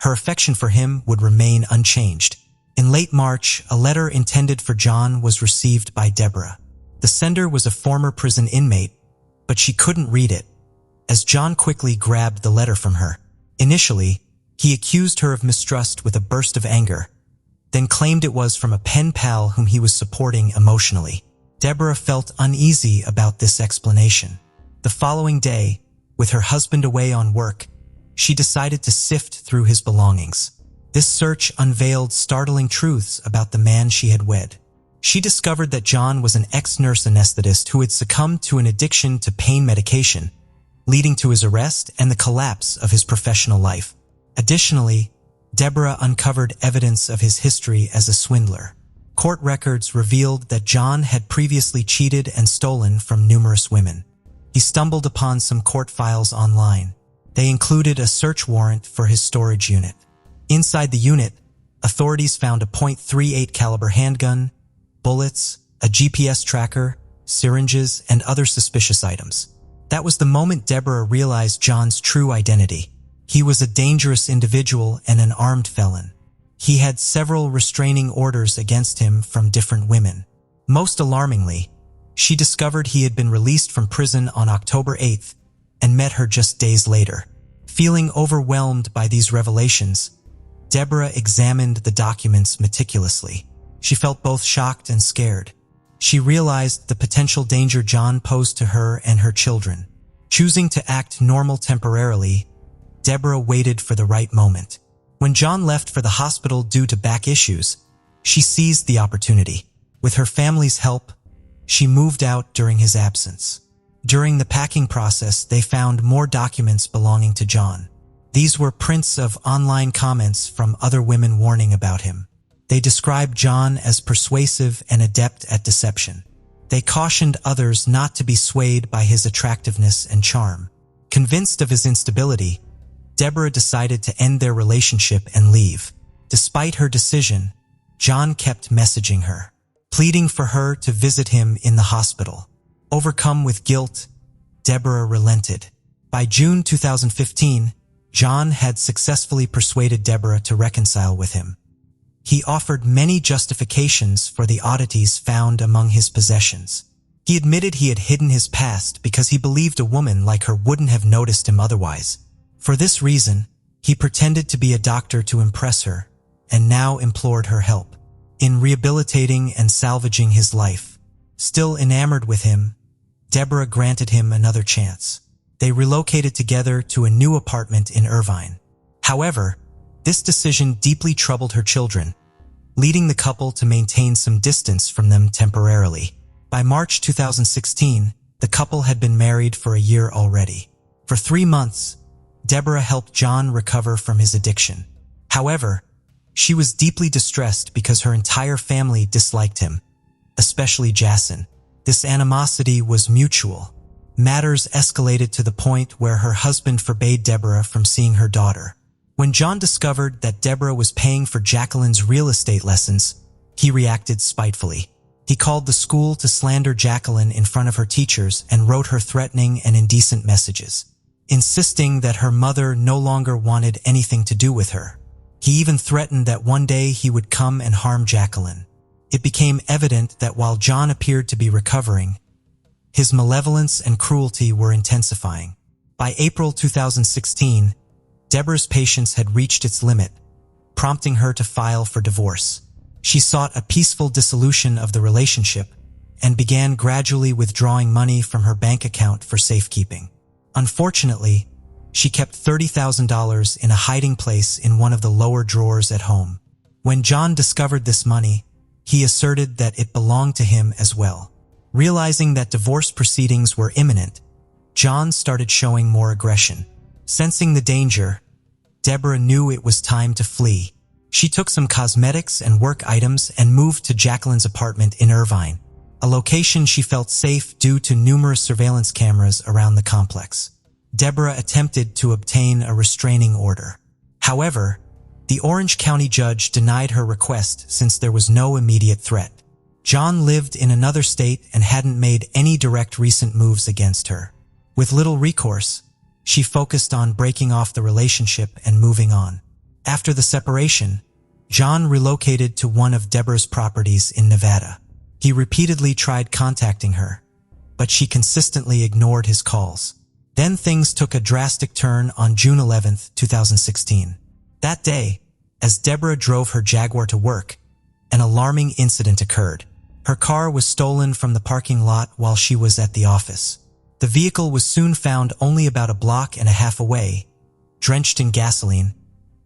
her affection for him would remain unchanged. In late March, a letter intended for John was received by Deborah. The sender was a former prison inmate, but she couldn't read it, as John quickly grabbed the letter from her. Initially, he accused her of mistrust with a burst of anger, then claimed it was from a pen pal whom he was supporting emotionally. Deborah felt uneasy about this explanation. The following day, with her husband away on work, she decided to sift through his belongings. This search unveiled startling truths about the man she had wed. She discovered that John was an ex-nurse anesthetist who had succumbed to an addiction to pain medication, leading to his arrest and the collapse of his professional life. Additionally, Deborah uncovered evidence of his history as a swindler. Court records revealed that John had previously cheated and stolen from numerous women. He stumbled upon some court files online. They included a search warrant for his storage unit. Inside the unit, authorities found a .38 caliber handgun, bullets, a GPS tracker, syringes, and other suspicious items. That was the moment Deborah realized John's true identity. He was a dangerous individual and an armed felon. He had several restraining orders against him from different women. Most alarmingly, she discovered he had been released from prison on October 8th and met her just days later. Feeling overwhelmed by these revelations, Deborah examined the documents meticulously. She felt both shocked and scared. She realized the potential danger John posed to her and her children. Choosing to act normal temporarily, Deborah waited for the right moment. When John left for the hospital due to back issues, she seized the opportunity. With her family's help, she moved out during his absence. During the packing process, they found more documents belonging to John. These were prints of online comments from other women warning about him. They described John as persuasive and adept at deception. They cautioned others not to be swayed by his attractiveness and charm. Convinced of his instability, Deborah decided to end their relationship and leave. Despite her decision, John kept messaging her, pleading for her to visit him in the hospital. Overcome with guilt, Deborah relented. By June 2015, John had successfully persuaded Deborah to reconcile with him. He offered many justifications for the oddities found among his possessions. He admitted he had hidden his past because he believed a woman like her wouldn't have noticed him otherwise. For this reason, he pretended to be a doctor to impress her, and now implored her help in rehabilitating and salvaging his life. Still enamored with him, Deborah granted him another chance. They relocated together to a new apartment in Irvine. However, this decision deeply troubled her children, leading the couple to maintain some distance from them temporarily. By March 2016, the couple had been married for a year already. For 3 months, Deborah helped John recover from his addiction. However, she was deeply distressed because her entire family disliked him, especially Jason. This animosity was mutual. Matters escalated to the point where her husband forbade Deborah from seeing her daughter. When John discovered that Deborah was paying for Jacqueline's real estate lessons, he reacted spitefully. He called the school to slander Jacqueline in front of her teachers and wrote her threatening and indecent messages, insisting that her mother no longer wanted anything to do with her. He even threatened that one day he would come and harm Jacqueline. It became evident that while John appeared to be recovering, his malevolence and cruelty were intensifying. By April 2016, Deborah's patience had reached its limit, prompting her to file for divorce. She sought a peaceful dissolution of the relationship and began gradually withdrawing money from her bank account for safekeeping. Unfortunately, she kept $30,000 in a hiding place in one of the lower drawers at home. When John discovered this money, he asserted that it belonged to him as well. Realizing that divorce proceedings were imminent, John started showing more aggression. Sensing the danger, Deborah knew it was time to flee. She took some cosmetics and work items and moved to Jacqueline's apartment in Irvine. a location she felt safe due to numerous surveillance cameras around the complex. Deborah attempted to obtain a restraining order. However, the Orange County judge denied her request since there was no immediate threat. John lived in another state and hadn't made any direct recent moves against her. With little recourse, she focused on breaking off the relationship and moving on. After the separation, John relocated to one of Deborah's properties in Nevada. He repeatedly tried contacting her, but she consistently ignored his calls. Then things took a drastic turn on June 11, 2016. That day, as Deborah drove her Jaguar to work, an alarming incident occurred. Her car was stolen from the parking lot while she was at the office. The vehicle was soon found only about a block and a half away, drenched in gasoline,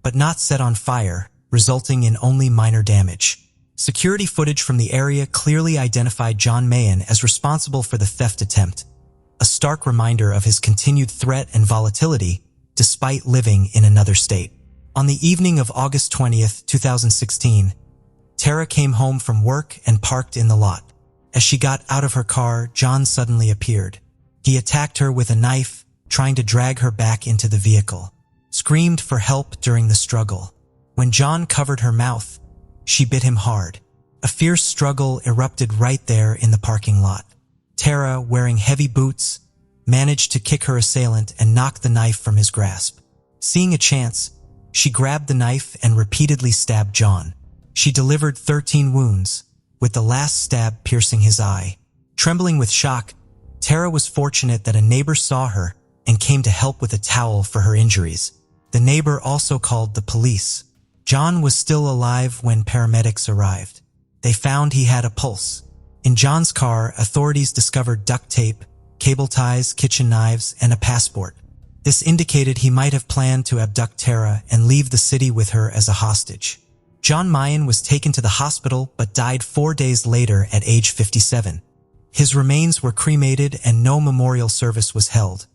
but not set on fire, resulting in only minor damage. Security footage from the area clearly identified John Mayen as responsible for the theft attempt, a stark reminder of his continued threat and volatility despite living in another state. On the evening of August 20, 2016, Tara came home from work and parked in the lot. As she got out of her car, John suddenly appeared. He attacked her with a knife, trying to drag her back into the vehicle. Screamed for help during the struggle. When John covered her mouth, she bit him hard. A fierce struggle erupted right there in the parking lot. Tara, wearing heavy boots, managed to kick her assailant and knock the knife from his grasp. Seeing a chance, she grabbed the knife and repeatedly stabbed John. She delivered 13 wounds, with the last stab piercing his eye. Trembling with shock, Tara was fortunate that a neighbor saw her and came to help with a towel for her injuries. The neighbor also called the police. John was still alive when paramedics arrived. They found he had a pulse. In John's car, authorities discovered duct tape, cable ties, kitchen knives, and a passport. This indicated he might have planned to abduct Tara and leave the city with her as a hostage. John Mayen was taken to the hospital but died 4 days later at age 57. His remains were cremated and no memorial service was held,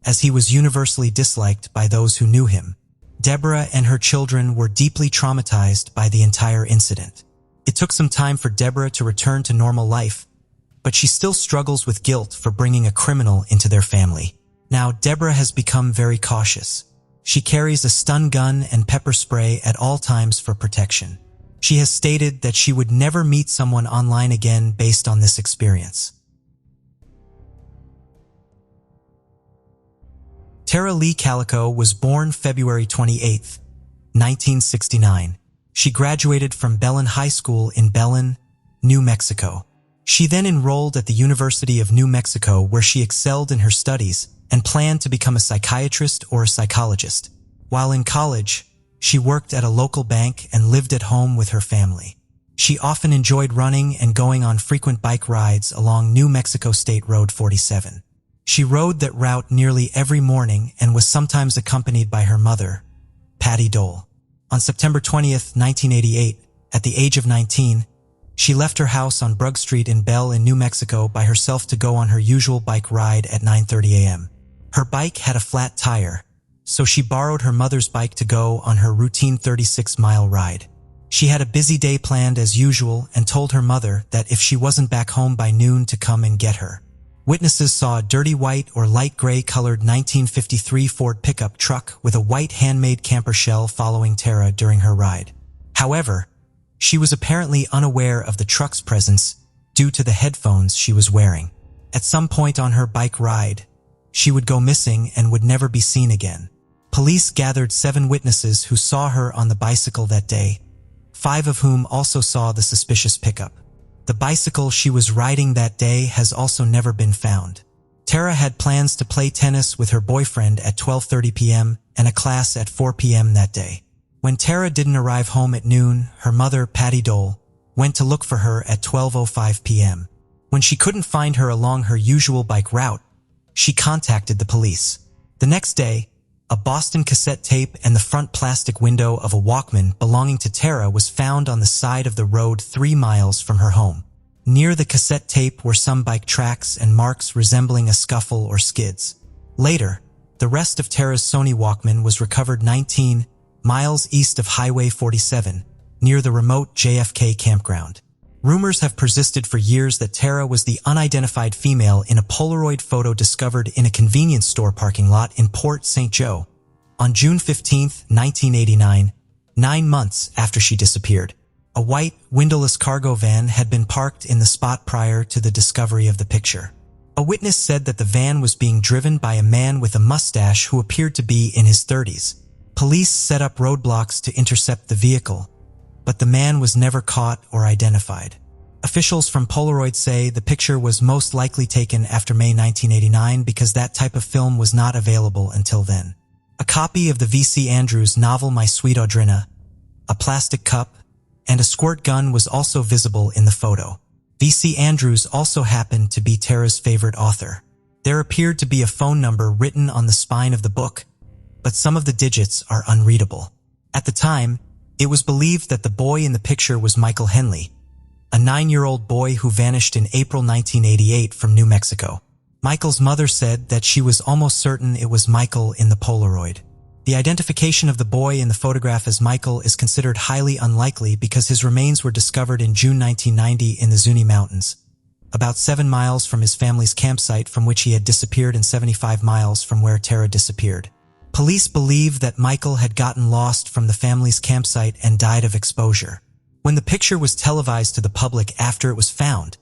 as he was universally disliked by those who knew him. Deborah and her children were deeply traumatized by the entire incident. It took some time for Deborah to return to normal life, but she still struggles with guilt for bringing a criminal into their family. Now, Deborah has become very cautious. She carries a stun gun and pepper spray at all times for protection. She has stated that she would never meet someone online again based on this experience. Tara Lee Calico was born February 28, 1969. She graduated from Belen High School in Belen, New Mexico. She then enrolled at the University of New Mexico, where she excelled in her studies and planned to become a psychiatrist or a psychologist. While in college, she worked at a local bank and lived at home with her family. She often enjoyed running and going on frequent bike rides along New Mexico State Road 47. She rode that route nearly every morning and was sometimes accompanied by her mother, Patty Dole. On September 20, 1988, at the age of 19, she left her house on Brugg Street in Bell in New Mexico by herself to go on her usual bike ride at 9:30 a.m. Her bike had a flat tire, so she borrowed her mother's bike to go on her routine 36-mile ride. She had a busy day planned as usual and told her mother that if she wasn't back home by noon to come and get her. Witnesses saw a dirty white or light gray colored 1953 Ford pickup truck with a white handmade camper shell following Tara during her ride. However, she was apparently unaware of the truck's presence due to the headphones she was wearing. At some point on her bike ride, she would go missing and would never be seen again. Police gathered 7 witnesses who saw her on the bicycle that day, 5 of whom also saw the suspicious pickup. The bicycle she was riding that day has also never been found. Tara had plans to play tennis with her boyfriend at 12:30 p.m. and a class at 4 p.m. that day. When Tara didn't arrive home at noon, her mother, Patty Dole, went to look for her at 12:05 p.m. When she couldn't find her along her usual bike route, she contacted the police. The next day, a Boston cassette tape and the front plastic window of a Walkman belonging to Tara was found on the side of the road 3 miles from her home. Near the cassette tape were some bike tracks and marks resembling a scuffle or skids. Later, the rest of Tara's Sony Walkman was recovered 19 miles east of Highway 47, near the remote JFK campground. Rumors have persisted for years that Tara was the unidentified female in a Polaroid photo discovered in a convenience store parking lot in Port St. Joe on June 15, 1989, 9 months after she disappeared. A white, windowless cargo van had been parked in the spot prior to the discovery of the picture. A witness said that the van was being driven by a man with a mustache who appeared to be in his 30s. Police set up roadblocks to intercept the vehicle, but the man was never caught or identified. Officials from Polaroid say the picture was most likely taken after May 1989 because that type of film was not available until then. A copy of the V.C. Andrews novel My Sweet Audrina, a plastic cup, and a squirt gun was also visible in the photo. V.C. Andrews also happened to be Tara's favorite author. There appeared to be a phone number written on the spine of the book, but some of the digits are unreadable. At the time, it was believed that the boy in the picture was Michael Henley, a 9-year-old boy who vanished in April 1988 from New Mexico. Michael's mother said that she was almost certain it was Michael in the Polaroid. The identification of the boy in the photograph as Michael is considered highly unlikely because his remains were discovered in June 1990 in the Zuni Mountains, about 7 miles from his family's campsite from which he had disappeared and 75 miles from where Tara disappeared. Police believe that Michael had gotten lost from the family's campsite and died of exposure. When the picture was televised to the public after it was found,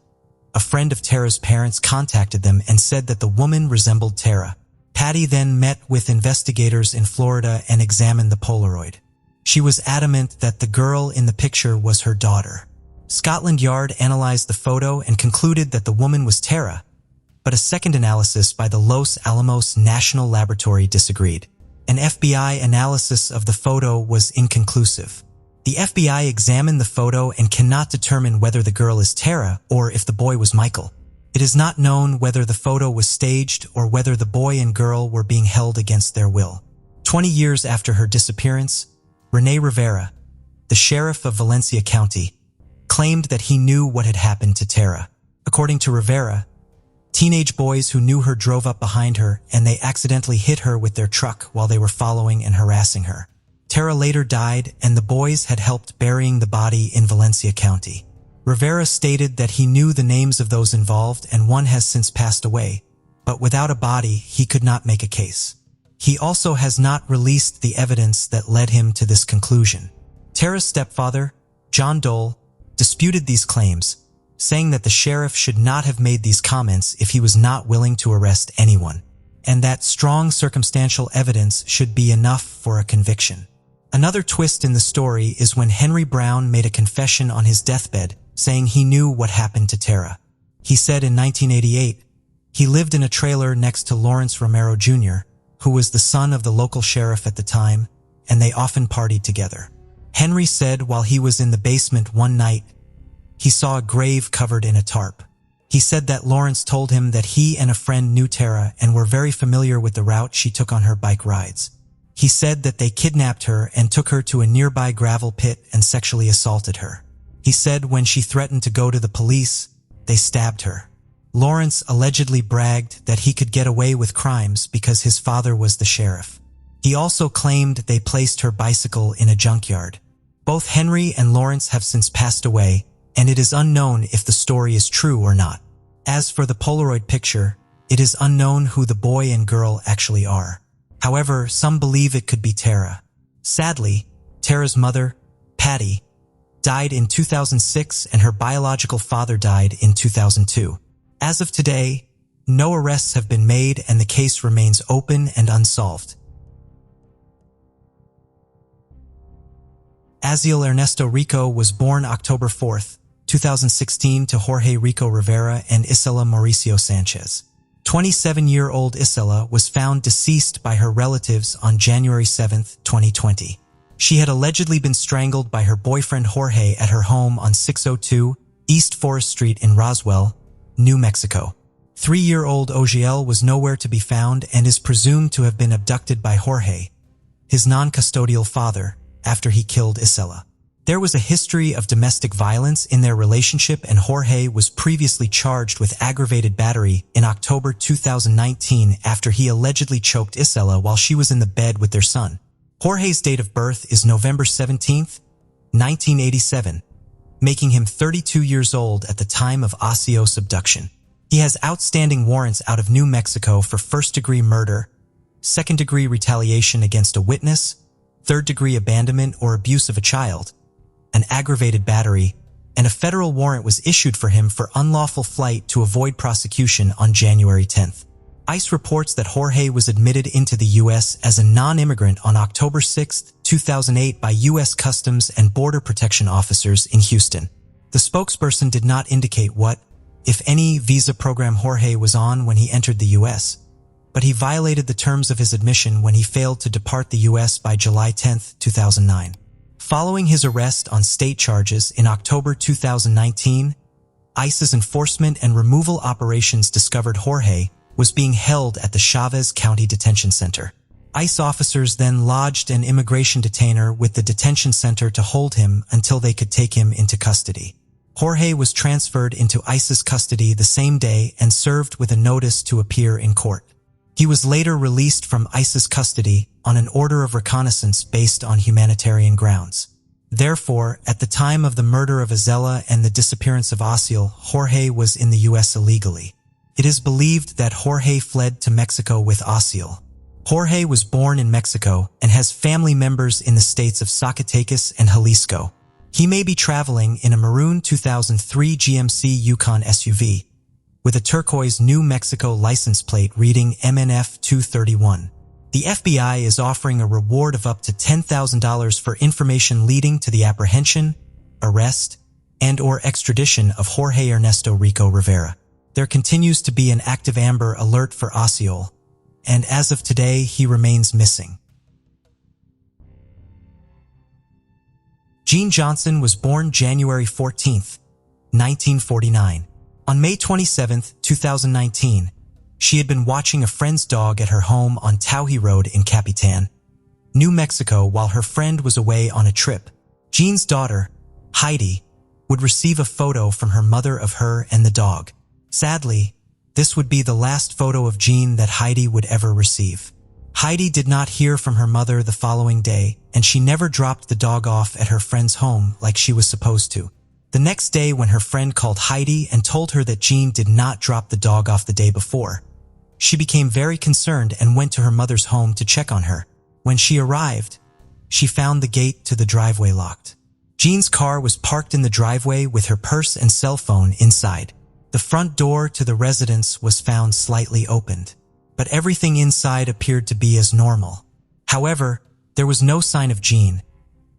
a friend of Tara's parents contacted them and said that the woman resembled Tara. Patty then met with investigators in Florida and examined the Polaroid. She was adamant that the girl in the picture was her daughter. Scotland Yard analyzed the photo and concluded that the woman was Tara, but a second analysis by the Los Alamos National Laboratory disagreed. An FBI analysis of the photo was inconclusive. The FBI examined the photo and cannot determine whether the girl is Tara or if the boy was Michael. It is not known whether the photo was staged or whether the boy and girl were being held against their will. 20 years after her disappearance, Rene Rivera, the sheriff of Valencia County, claimed that he knew what had happened to Tara. According to Rivera, teenage boys who knew her drove up behind her and they accidentally hit her with their truck while they were following and harassing her. Tara later died and the boys had helped burying the body in Valencia County. Rivera stated that he knew the names of those involved and one has since passed away, but without a body, he could not make a case. He also has not released the evidence that led him to this conclusion. Tara's stepfather, John Dole, disputed these claims, saying that the sheriff should not have made these comments if he was not willing to arrest anyone, and that strong circumstantial evidence should be enough for a conviction. Another twist in the story is when Henry Brown made a confession on his deathbed, saying he knew what happened to Tara. He said in 1988, he lived in a trailer next to Lawrence Romero Jr., who was the son of the local sheriff at the time, and they often partied together. Henry said while he was in the basement one night, he saw a grave covered in a tarp. He said that Lawrence told him that he and a friend knew Tara and were very familiar with the route she took on her bike rides. He said that they kidnapped her and took her to a nearby gravel pit and sexually assaulted her. He said when she threatened to go to the police, they stabbed her. Lawrence allegedly bragged that he could get away with crimes because his father was the sheriff. He also claimed they placed her bicycle in a junkyard. Both Henry and Lawrence have since passed away, and it is unknown if the story is true or not. As for the Polaroid picture, it is unknown who the boy and girl actually are. However, some believe it could be Tara. Sadly, Tara's mother, Patty, died in 2006 and her biological father died in 2002. As of today, no arrests have been made and the case remains open and unsolved. Aziel Ernesto Rico was born October 4, 2016 to Jorge Rico Rivera and Isela Mauricio Sanchez. 27-year-old Isela was found deceased by her relatives on January 7, 2020. She had allegedly been strangled by her boyfriend Jorge at her home on 602 East Forest Street in Roswell, New Mexico. 3-year-old Ogiel was nowhere to be found and is presumed to have been abducted by Jorge, his non-custodial father, after he killed Isela. There was a history of domestic violence in their relationship and Jorge was previously charged with aggravated battery in October 2019 after he allegedly choked Isela while she was in the bed with their son. Jorge's date of birth is November 17, 1987, making him 32 years old at the time of Ocio's abduction. He has outstanding warrants out of New Mexico for first-degree murder, second-degree retaliation against a witness, third-degree abandonment or abuse of a child, an aggravated battery, and a federal warrant was issued for him for unlawful flight to avoid prosecution on January 10th. ICE reports that Jorge was admitted into the U.S. as a non-immigrant on October 6, 2008 by U.S. Customs and Border Protection officers in Houston. The spokesperson did not indicate what, if any, visa program Jorge was on when he entered the U.S., but he violated the terms of his admission when he failed to depart the U.S. by July 10, 2009. Following his arrest on state charges in October 2019, ICE's enforcement and removal operations discovered Jorge was being held at the Chavez County Detention Center. ICE officers then lodged an immigration detainer with the detention center to hold him until they could take him into custody. Jorge was transferred into ICE's custody the same day and served with a notice to appear in court. He was later released from ICE's custody on an order of reconnaissance based on humanitarian grounds. Therefore, at the time of the murder of Azella and the disappearance of Ocio, Jorge was in the U.S. illegally. It is believed that Jorge fled to Mexico with Ocio. Jorge was born in Mexico and has family members in the states of Zacatecas and Jalisco. He may be traveling in a maroon 2003 GMC Yukon SUV with a turquoise New Mexico license plate reading MNF 231. The FBI is offering a reward of up to $10,000 for information leading to the apprehension, arrest, and/or extradition of Jorge Ernesto Rico Rivera. There continues to be an active Amber Alert for Ocio, and as of today, he remains missing. Jean Johnson was born January 14, 1949. On May 27, 2019, she had been watching a friend's dog at her home on Tauhee Road in Capitan, New Mexico, while her friend was away on a trip. Jean's daughter, Heidi, would receive a photo from her mother of her and the dog. Sadly, this would be the last photo of Jean that Heidi would ever receive. Heidi did not hear from her mother the following day, and she never dropped the dog off at her friend's home like she was supposed to. The next day, when her friend called Heidi and told her that Jean did not drop the dog off the day before, she became very concerned and went to her mother's home to check on her. When she arrived, she found the gate to the driveway locked. Jean's car was parked in the driveway with her purse and cell phone inside. The front door to the residence was found slightly opened, but everything inside appeared to be as normal. However, there was no sign of Jean,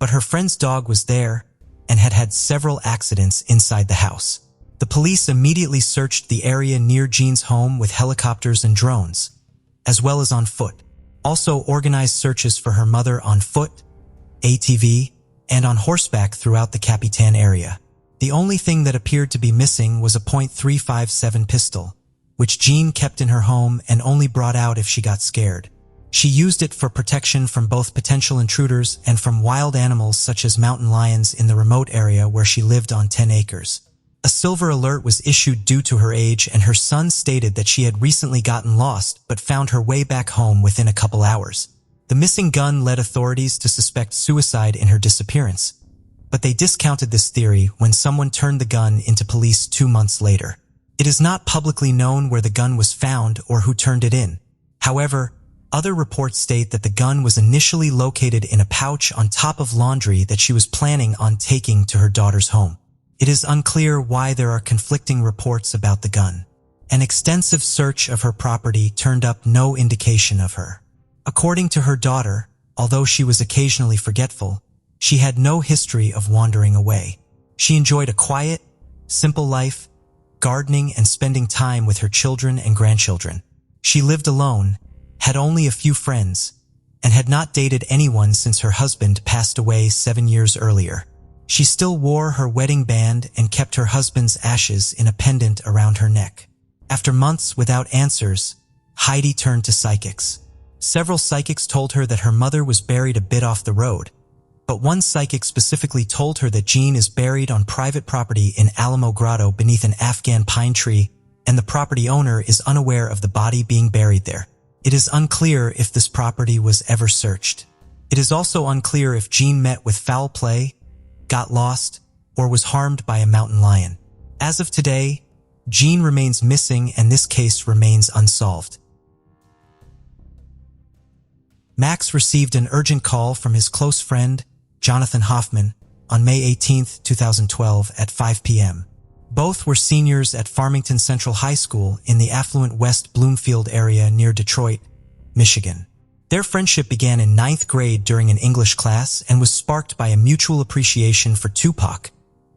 but her friend's dog was there and had had several accidents inside the house. The police immediately searched the area near Jean's home with helicopters and drones, as well as on foot. Also organized searches for her mother on foot, ATV, and on horseback throughout the Capitan area. The only thing that appeared to be missing was a .357 pistol, which Jean kept in her home and only brought out if she got scared. She used it for protection from both potential intruders and from wild animals such as mountain lions in the remote area where she lived on 10 acres. A silver alert was issued due to her age, and her son stated that she had recently gotten lost but found her way back home within a couple hours. The missing gun led authorities to suspect suicide in her disappearance, but they discounted this theory when someone turned the gun into police 2 months later. It is not publicly known where the gun was found or who turned it in. However, other reports state that the gun was initially located in a pouch on top of laundry that she was planning on taking to her daughter's home. It is unclear why there are conflicting reports about the gun. An extensive search of her property turned up no indication of her. According to her daughter, although she was occasionally forgetful, she had no history of wandering away. She enjoyed a quiet, simple life, gardening and spending time with her children and grandchildren. She lived alone, had only a few friends, and had not dated anyone since her husband passed away 7 years earlier. She still wore her wedding band and kept her husband's ashes in a pendant around her neck. After months without answers, Heidi turned to psychics. Several psychics told her that her mother was buried a bit off the road, but one psychic specifically told her that Jean is buried on private property in Alamo Grotto beneath an Afghan pine tree, and the property owner is unaware of the body being buried there. It is unclear if this property was ever searched. It is also unclear if Jean met with foul play, got lost, or was harmed by a mountain lion. As of today, Jean remains missing and this case remains unsolved. Max received an urgent call from his close friend, Jonathan Hoffman, on May 18, 2012 at 5 p.m. Both were seniors at Farmington Central High School in the affluent West Bloomfield area near Detroit, Michigan. Their friendship began in 9th grade during an English class and was sparked by a mutual appreciation for Tupac,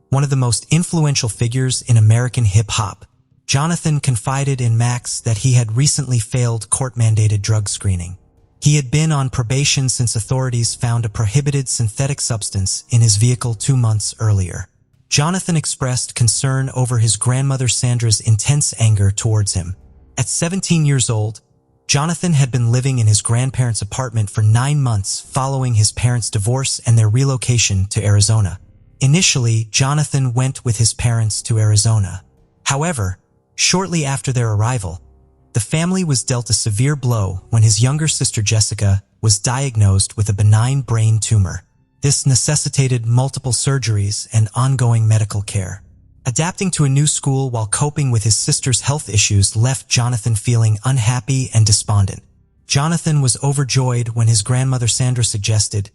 one of the most influential figures in American hip-hop. Jonathan confided in Max that he had recently failed court-mandated drug screening. He had been on probation since authorities found a prohibited synthetic substance in his vehicle 2 months earlier. Jonathan expressed concern over his grandmother Sandra's intense anger towards him. At 17 years old, Jonathan had been living in his grandparents' apartment for 9 months following his parents' divorce and their relocation to Arizona. Initially, Jonathan went with his parents to Arizona. However, shortly after their arrival, the family was dealt a severe blow when his younger sister Jessica was diagnosed with a benign brain tumor. This necessitated multiple surgeries and ongoing medical care. Adapting to a new school while coping with his sister's health issues left Jonathan feeling unhappy and despondent. Jonathan was overjoyed when his grandmother Sandra suggested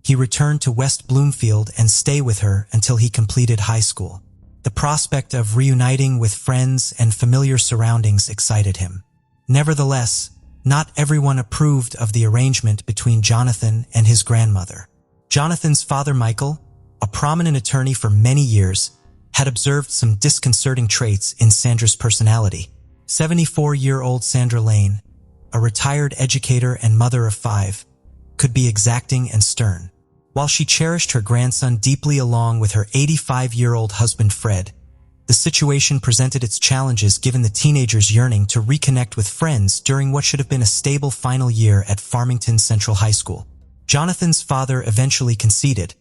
he return to West Bloomfield and stay with her until he completed high school. The prospect of reuniting with friends and familiar surroundings excited him. Nevertheless, not everyone approved of the arrangement between Jonathan and his grandmother. Jonathan's father, Michael, a prominent attorney for many years, had observed some disconcerting traits in Sandra's personality. 74-year-old Sandra Lane, a retired educator and mother of 5, could be exacting and stern. While she cherished her grandson deeply along with her 85-year-old husband Fred, the situation presented its challenges given the teenager's yearning to reconnect with friends during what should have been a stable final year at Farmington Central High School. Jonathan's father eventually conceded,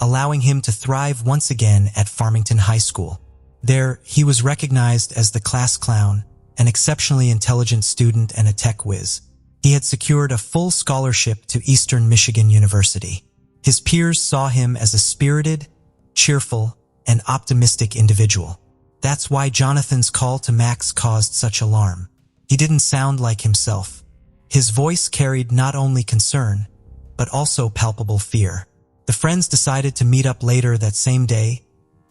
allowing him to thrive once again at Farmington High School. There, he was recognized as the class clown, an exceptionally intelligent student and a tech whiz. He had secured a full scholarship to Eastern Michigan University. His peers saw him as a spirited, cheerful, and optimistic individual. That's why Jonathan's call to Max caused such alarm. He didn't sound like himself. His voice carried not only concern, but also palpable fear. The friends decided to meet up later that same day,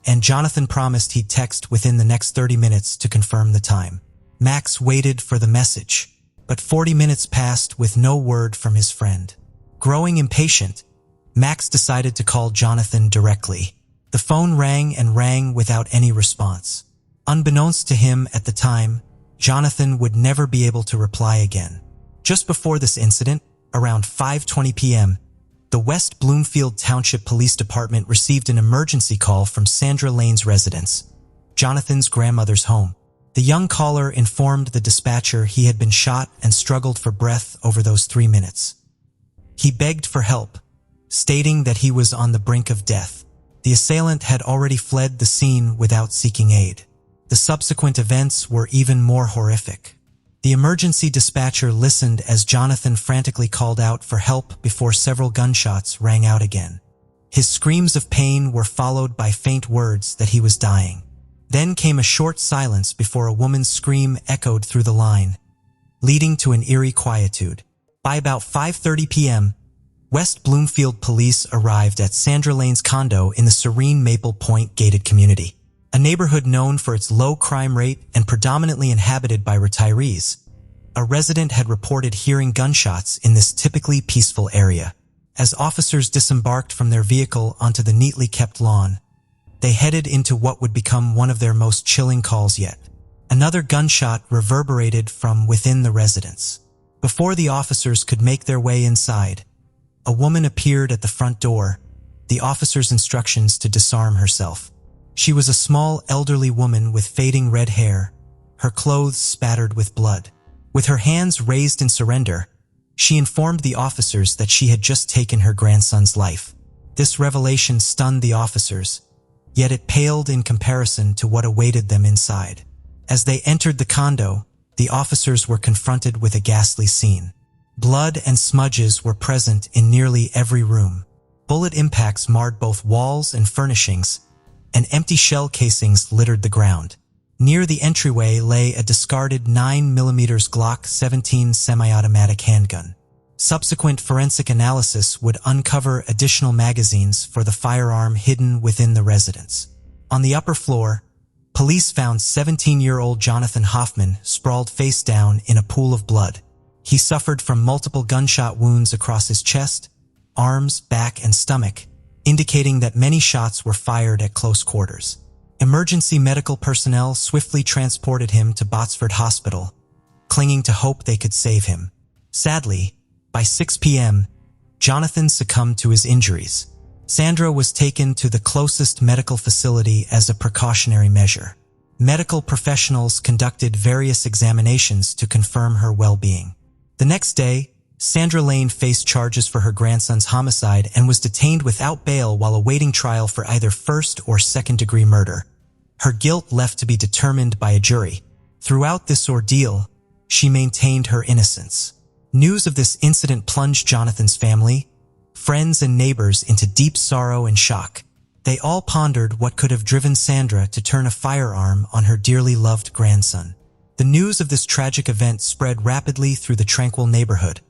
and Jonathan promised he'd text within the next 30 minutes to confirm the time. Max waited for the message, but 40 minutes passed with no word from his friend. Growing impatient, Max decided to call Jonathan directly. The phone rang and rang without any response. Unbeknownst to him at the time, Jonathan would never be able to reply again. Just before this incident, around 5:20 p.m., the West Bloomfield Township Police Department received an emergency call from Sandra Lane's residence, Jonathan's grandmother's home. The young caller informed the dispatcher he had been shot and struggled for breath over those 3 minutes. He begged for help, stating that he was on the brink of death. The assailant had already fled the scene without seeking aid. The subsequent events were even more horrific. The emergency dispatcher listened as Jonathan frantically called out for help before several gunshots rang out again. His screams of pain were followed by faint words that he was dying. Then came a short silence before a woman's scream echoed through the line, leading to an eerie quietude. By about 5:30 p.m., West Bloomfield police arrived at Sandra Lane's condo in the serene Maple Point gated community, a neighborhood known for its low crime rate and predominantly inhabited by retirees. A resident had reported hearing gunshots in this typically peaceful area. As officers disembarked from their vehicle onto the neatly kept lawn, they headed into what would become one of their most chilling calls yet. Another gunshot reverberated from within the residence. Before the officers could make their way inside, a woman appeared at the front door, the officer's instructions to disarm herself. She was a small, elderly woman with fading red hair, her clothes spattered with blood. With her hands raised in surrender, she informed the officers that she had just taken her grandson's life. This revelation stunned the officers, yet it paled in comparison to what awaited them inside. As they entered the condo, the officers were confronted with a ghastly scene. Blood and smudges were present in nearly every room. Bullet impacts marred both walls and furnishings, and empty shell casings littered the ground. Near the entryway lay a discarded 9mm Glock 17 semi-automatic handgun. Subsequent forensic analysis would uncover additional magazines for the firearm hidden within the residence. On the upper floor, police found 17-year-old Jonathan Hoffman sprawled face down in a pool of blood. He suffered from multiple gunshot wounds across his chest, arms, back, and stomach, indicating that many shots were fired at close quarters. Emergency medical personnel swiftly transported him to Botsford Hospital, clinging to hope they could save him. Sadly, by 6 p.m., Jonathan succumbed to his injuries. Sandra was taken to the closest medical facility as a precautionary measure. Medical professionals conducted various examinations to confirm her well-being. The next day, Sandra Lane faced charges for her grandson's homicide and was detained without bail while awaiting trial for either first or second-degree murder. Her guilt left to be determined by a jury. Throughout this ordeal, she maintained her innocence. News of this incident plunged Jonathan's family, friends, and neighbors into deep sorrow and shock. They all pondered what could have driven Sandra to turn a firearm on her dearly loved grandson. The news of this tragic event spread rapidly through the tranquil neighborhood,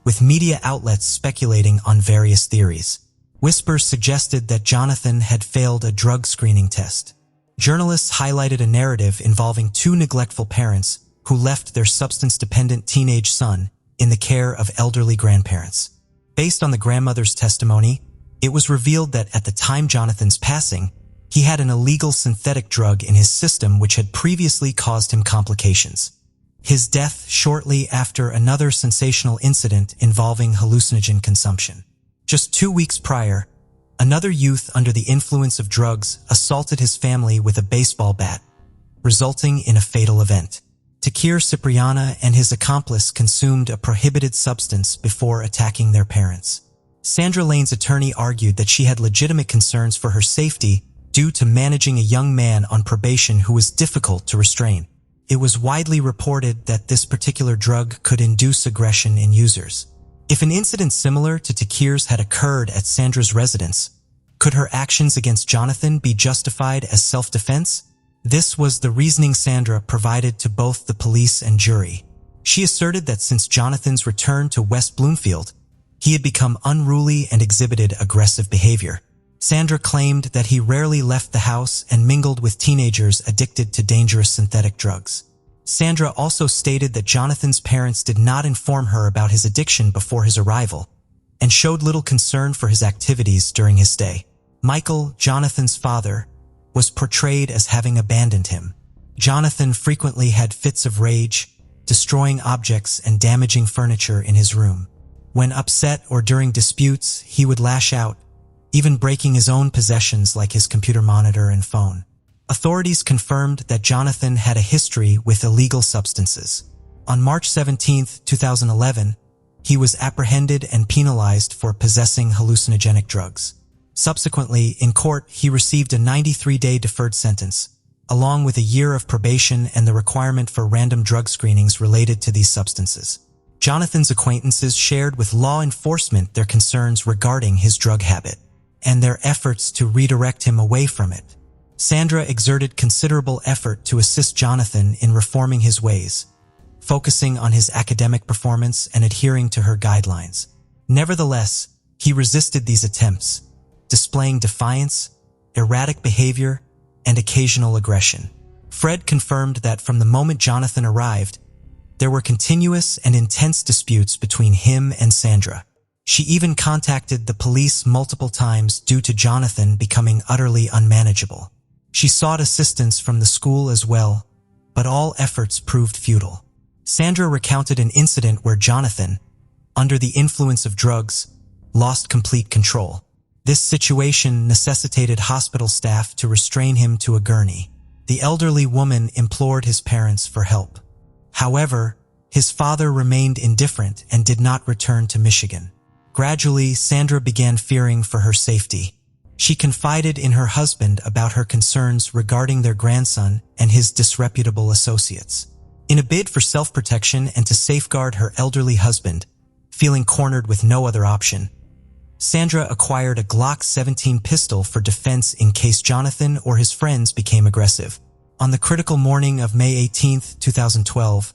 with media outlets speculating on various theories. Whispers suggested that Jonathan had failed a drug screening test. Journalists highlighted a narrative involving two neglectful parents who left their substance-dependent teenage son in the care of elderly grandparents. Based on the grandmother's testimony, it was revealed that at the time Jonathan's passing, he had an illegal synthetic drug in his system which had previously caused him complications. His death shortly after another sensational incident involving hallucinogen consumption. Just 2 weeks prior, another youth under the influence of drugs assaulted his family with a baseball bat, resulting in a fatal event. Takir Cipriana and his accomplice consumed a prohibited substance before attacking their parents. Sandra Lane's attorney argued that she had legitimate concerns for her safety due to managing a young man on probation who was difficult to restrain. It was widely reported that this particular drug could induce aggression in users. If an incident similar to Takir's had occurred at Sandra's residence, could her actions against Jonathan be justified as self-defense? This was the reasoning Sandra provided to both the police and jury. She asserted that since Jonathan's return to West Bloomfield, he had become unruly and exhibited aggressive behavior. Sandra claimed that he rarely left the house and mingled with teenagers addicted to dangerous synthetic drugs. Sandra also stated that Jonathan's parents did not inform her about his addiction before his arrival, and showed little concern for his activities during his stay. Michael, Jonathan's father, was portrayed as having abandoned him. Jonathan frequently had fits of rage, destroying objects and damaging furniture in his room. When upset or during disputes, he would lash out, even breaking his own possessions like his computer monitor and phone. Authorities confirmed that Jonathan had a history with illegal substances. On March 17, 2011, he was apprehended and penalized for possessing hallucinogenic drugs. Subsequently, in court, he received a 93-day deferred sentence, along with a year of probation and the requirement for random drug screenings related to these substances. Jonathan's acquaintances shared with law enforcement their concerns regarding his drug habit and their efforts to redirect him away from it. Sandra exerted considerable effort to assist Jonathan in reforming his ways, focusing on his academic performance and adhering to her guidelines. Nevertheless, he resisted these attempts, displaying defiance, erratic behavior, and occasional aggression. Fred confirmed that from the moment Jonathan arrived, there were continuous and intense disputes between him and Sandra. She even contacted the police multiple times due to Jonathan becoming utterly unmanageable. She sought assistance from the school as well, but all efforts proved futile. Sandra recounted an incident where Jonathan, under the influence of drugs, lost complete control. This situation necessitated hospital staff to restrain him to a gurney. The elderly woman implored his parents for help. However, his father remained indifferent and did not return to Michigan. Gradually, Sandra began fearing for her safety. She confided in her husband about her concerns regarding their grandson and his disreputable associates. In a bid for self-protection and to safeguard her elderly husband, feeling cornered with no other option, Sandra acquired a Glock 17 pistol for defense in case Jonathan or his friends became aggressive. On the critical morning of May 18, 2012,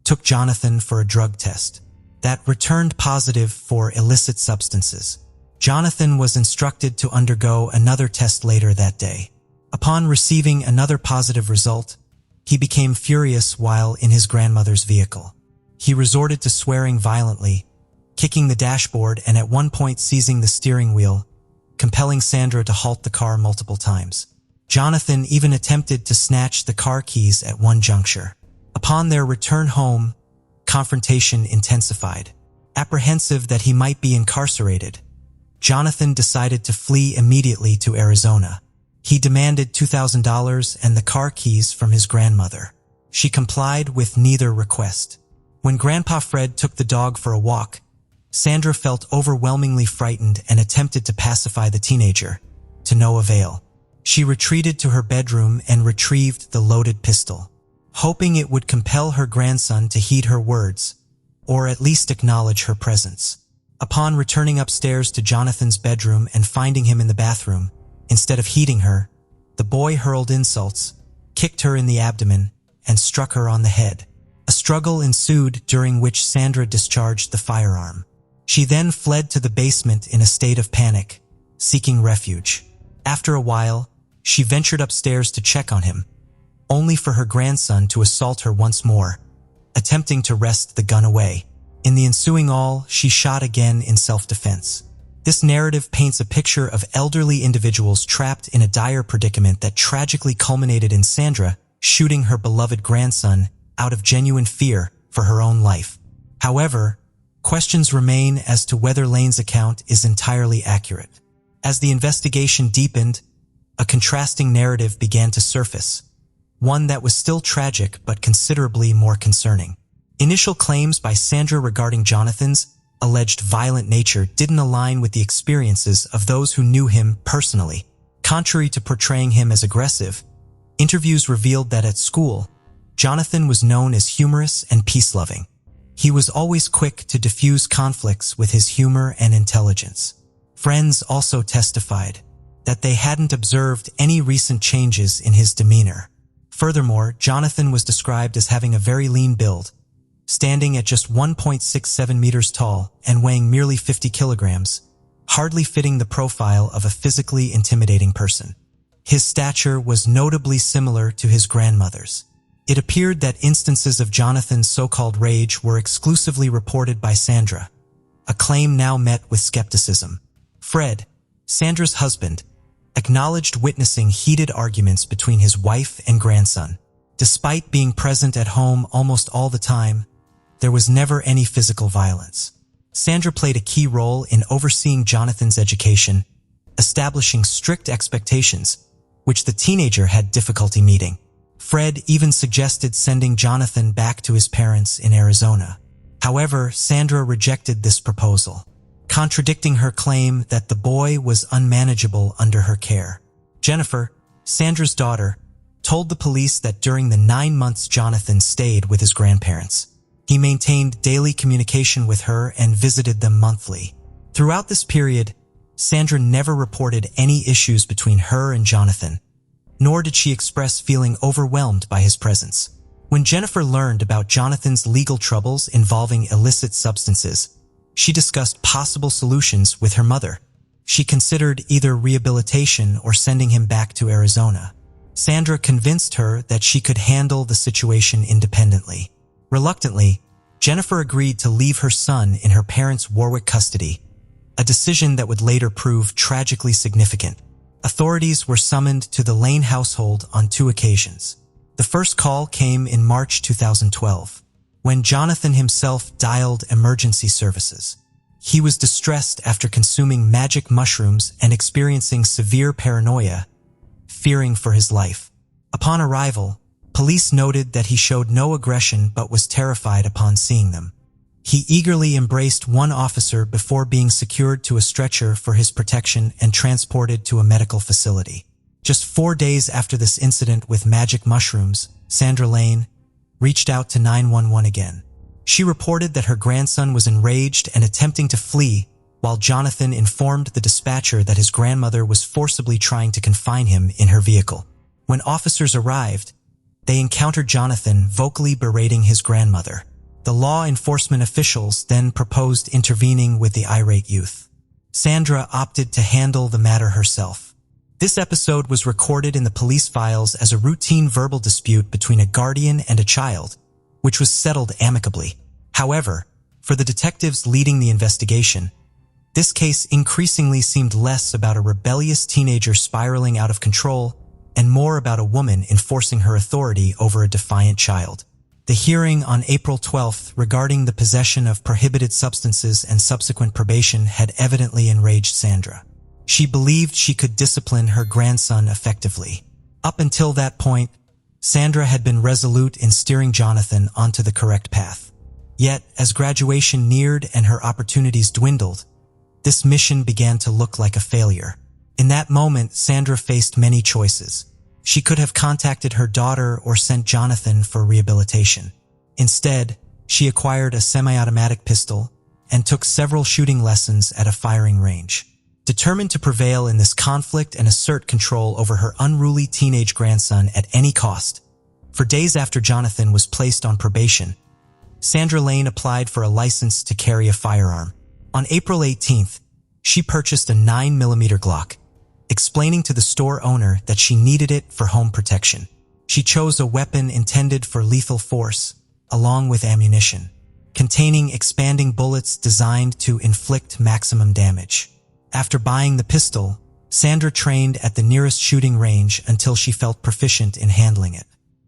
took Jonathan for a drug test that returned positive for illicit substances. Jonathan was instructed to undergo another test later that day. Upon receiving another positive result, he became furious while in his grandmother's vehicle. He resorted to swearing violently, kicking the dashboard and at one point seizing the steering wheel, compelling Sandra to halt the car multiple times. Jonathan even attempted to snatch the car keys at one juncture. Upon their return home, confrontation intensified. Apprehensive that he might be incarcerated, Jonathan decided to flee immediately to Arizona. He demanded $2,000 and the car keys from his grandmother. She complied with neither request. When Grandpa Fred took the dog for a walk, Sandra felt overwhelmingly frightened and attempted to pacify the teenager, to no avail. She retreated to her bedroom and retrieved the loaded pistol, hoping it would compel her grandson to heed her words, or at least acknowledge her presence. Upon returning upstairs to Jonathan's bedroom and finding him in the bathroom, instead of heeding her, the boy hurled insults, kicked her in the abdomen, and struck her on the head. A struggle ensued during which Sandra discharged the firearm. She then fled to the basement in a state of panic, seeking refuge. After a while, she ventured upstairs to check on him, only for her grandson to assault her once more, attempting to wrest the gun away. In the ensuing she shot again in self-defense. This narrative paints a picture of elderly individuals trapped in a dire predicament that tragically culminated in Sandra shooting her beloved grandson out of genuine fear for her own life. However, questions remain as to whether Lane's account is entirely accurate. As the investigation deepened, a contrasting narrative began to surface, one that was still tragic but considerably more concerning. Initial claims by Sandra regarding Jonathan's alleged violent nature didn't align with the experiences of those who knew him personally. Contrary to portraying him as aggressive, interviews revealed that at school, Jonathan was known as humorous and peace-loving. He was always quick to diffuse conflicts with his humor and intelligence. Friends also testified that they hadn't observed any recent changes in his demeanor. Furthermore, Jonathan was described as having a very lean build, standing at just 1.67 meters tall and weighing merely 50 kilograms, hardly fitting the profile of a physically intimidating person. His stature was notably similar to his grandmother's. It appeared that instances of Jonathan's so-called rage were exclusively reported by Sandra, a claim now met with skepticism. Fred, Sandra's husband, acknowledged witnessing heated arguments between his wife and grandson. Despite being present at home almost all the time, there was never any physical violence. Sandra played a key role in overseeing Jonathan's education, establishing strict expectations, which the teenager had difficulty meeting. Fred even suggested sending Jonathan back to his parents in Arizona. However, Sandra rejected this proposal, contradicting her claim that the boy was unmanageable under her care. Jennifer, Sandra's daughter, told the police that during the 9 months Jonathan stayed with his grandparents, he maintained daily communication with her and visited them monthly. Throughout this period, Sandra never reported any issues between her and Jonathan, nor did she express feeling overwhelmed by his presence. When Jennifer learned about Jonathan's legal troubles involving illicit substances, she discussed possible solutions with her mother. She considered either rehabilitation or sending him back to Arizona. Sandra convinced her that she could handle the situation independently. Reluctantly, Jennifer agreed to leave her son in her parents' Warwick custody, a decision that would later prove tragically significant. Authorities were summoned to the Lane household on 2 occasions. The first call came in March 2012, when Jonathan himself dialed emergency services. He was distressed after consuming magic mushrooms and experiencing severe paranoia, fearing for his life. Upon arrival, police noted that he showed no aggression but was terrified upon seeing them. He eagerly embraced one officer before being secured to a stretcher for his protection and transported to a medical facility. Just 4 days after this incident with magic mushrooms, Sandra Lane reached out to 911 again. She reported that her grandson was enraged and attempting to flee, while Jonathan informed the dispatcher that his grandmother was forcibly trying to confine him in her vehicle. When officers arrived, they encountered Jonathan vocally berating his grandmother. The law enforcement officials then proposed intervening with the irate youth. Sandra opted to handle the matter herself. This episode was recorded in the police files as a routine verbal dispute between a guardian and a child, which was settled amicably. However, for the detectives leading the investigation, this case increasingly seemed less about a rebellious teenager spiraling out of control and more about a woman enforcing her authority over a defiant child. The hearing on April 12th regarding the possession of prohibited substances and subsequent probation had evidently enraged Sandra. She believed she could discipline her grandson effectively. Up until that point, Sandra had been resolute in steering Jonathan onto the correct path. Yet, as graduation neared and her opportunities dwindled, this mission began to look like a failure. In that moment, Sandra faced many choices. She could have contacted her daughter or sent Jonathan for rehabilitation. Instead, she acquired a semi-automatic pistol and took several shooting lessons at a firing range. Determined to prevail in this conflict and assert control over her unruly teenage grandson at any cost, for days after Jonathan was placed on probation, Sandra Lane applied for a license to carry a firearm. On April 18th, she purchased a 9mm Glock, explaining to the store owner that she needed it for home protection. She chose a weapon intended for lethal force, along with ammunition, containing expanding bullets designed to inflict maximum damage. After buying the pistol, Sandra trained at the nearest shooting range until she felt proficient in handling it.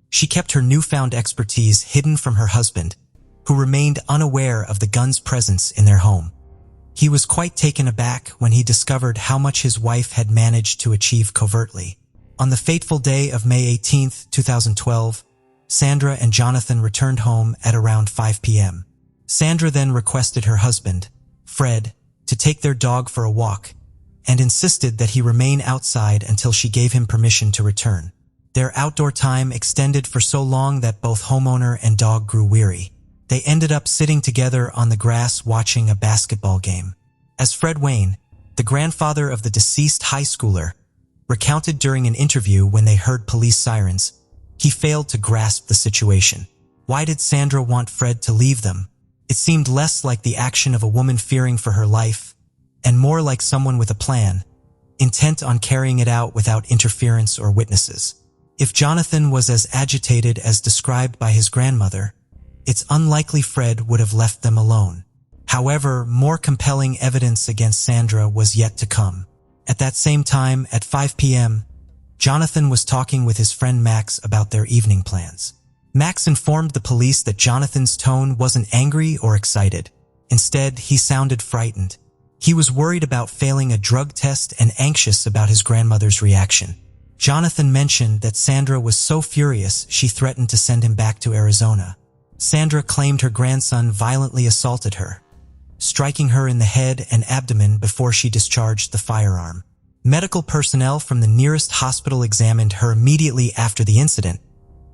She kept her newfound expertise hidden from her husband, who remained unaware of the gun's presence in their home. He was quite taken aback when he discovered how much his wife had managed to achieve covertly. On the fateful day of May 18, 2012, Sandra and Jonathan returned home at around 5 p.m. Sandra then requested her husband, Fred, to take their dog for a walk and insisted that he remain outside until she gave him permission to return. Their outdoor time extended for so long that both homeowner and dog grew weary. They ended up sitting together on the grass watching a basketball game. As Fred Wayne, the grandfather of the deceased high schooler, recounted during an interview when they heard police sirens, he failed to grasp the situation. Why did Sandra want Fred to leave them? It seemed less like the action of a woman fearing for her life, and more like someone with a plan, intent on carrying it out without interference or witnesses. If Jonathan was as agitated as described by his grandmother, it's unlikely Fred would have left them alone. However, more compelling evidence against Sandra was yet to come. At that same time, at 5 p.m., Jonathan was talking with his friend Max about their evening plans. Max informed the police that Jonathan's tone wasn't angry or excited. Instead, he sounded frightened. He was worried about failing a drug test and anxious about his grandmother's reaction. Jonathan mentioned that Sandra was so furious she threatened to send him back to Arizona. Sandra claimed her grandson violently assaulted her, striking her in the head and abdomen before she discharged the firearm. Medical personnel from the nearest hospital examined her immediately after the incident,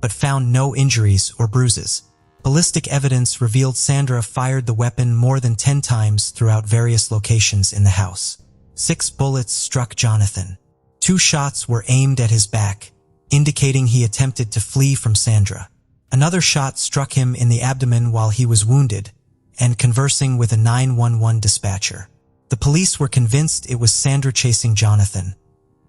but found no injuries or bruises. Ballistic evidence revealed Sandra fired the weapon more than 10 times throughout various locations in the house. 6 bullets struck Jonathan. 2 shots were aimed at his back, indicating he attempted to flee from Sandra. Another shot struck him in the abdomen while he was wounded and conversing with a 911 dispatcher. The police were convinced it was Sandra chasing Jonathan,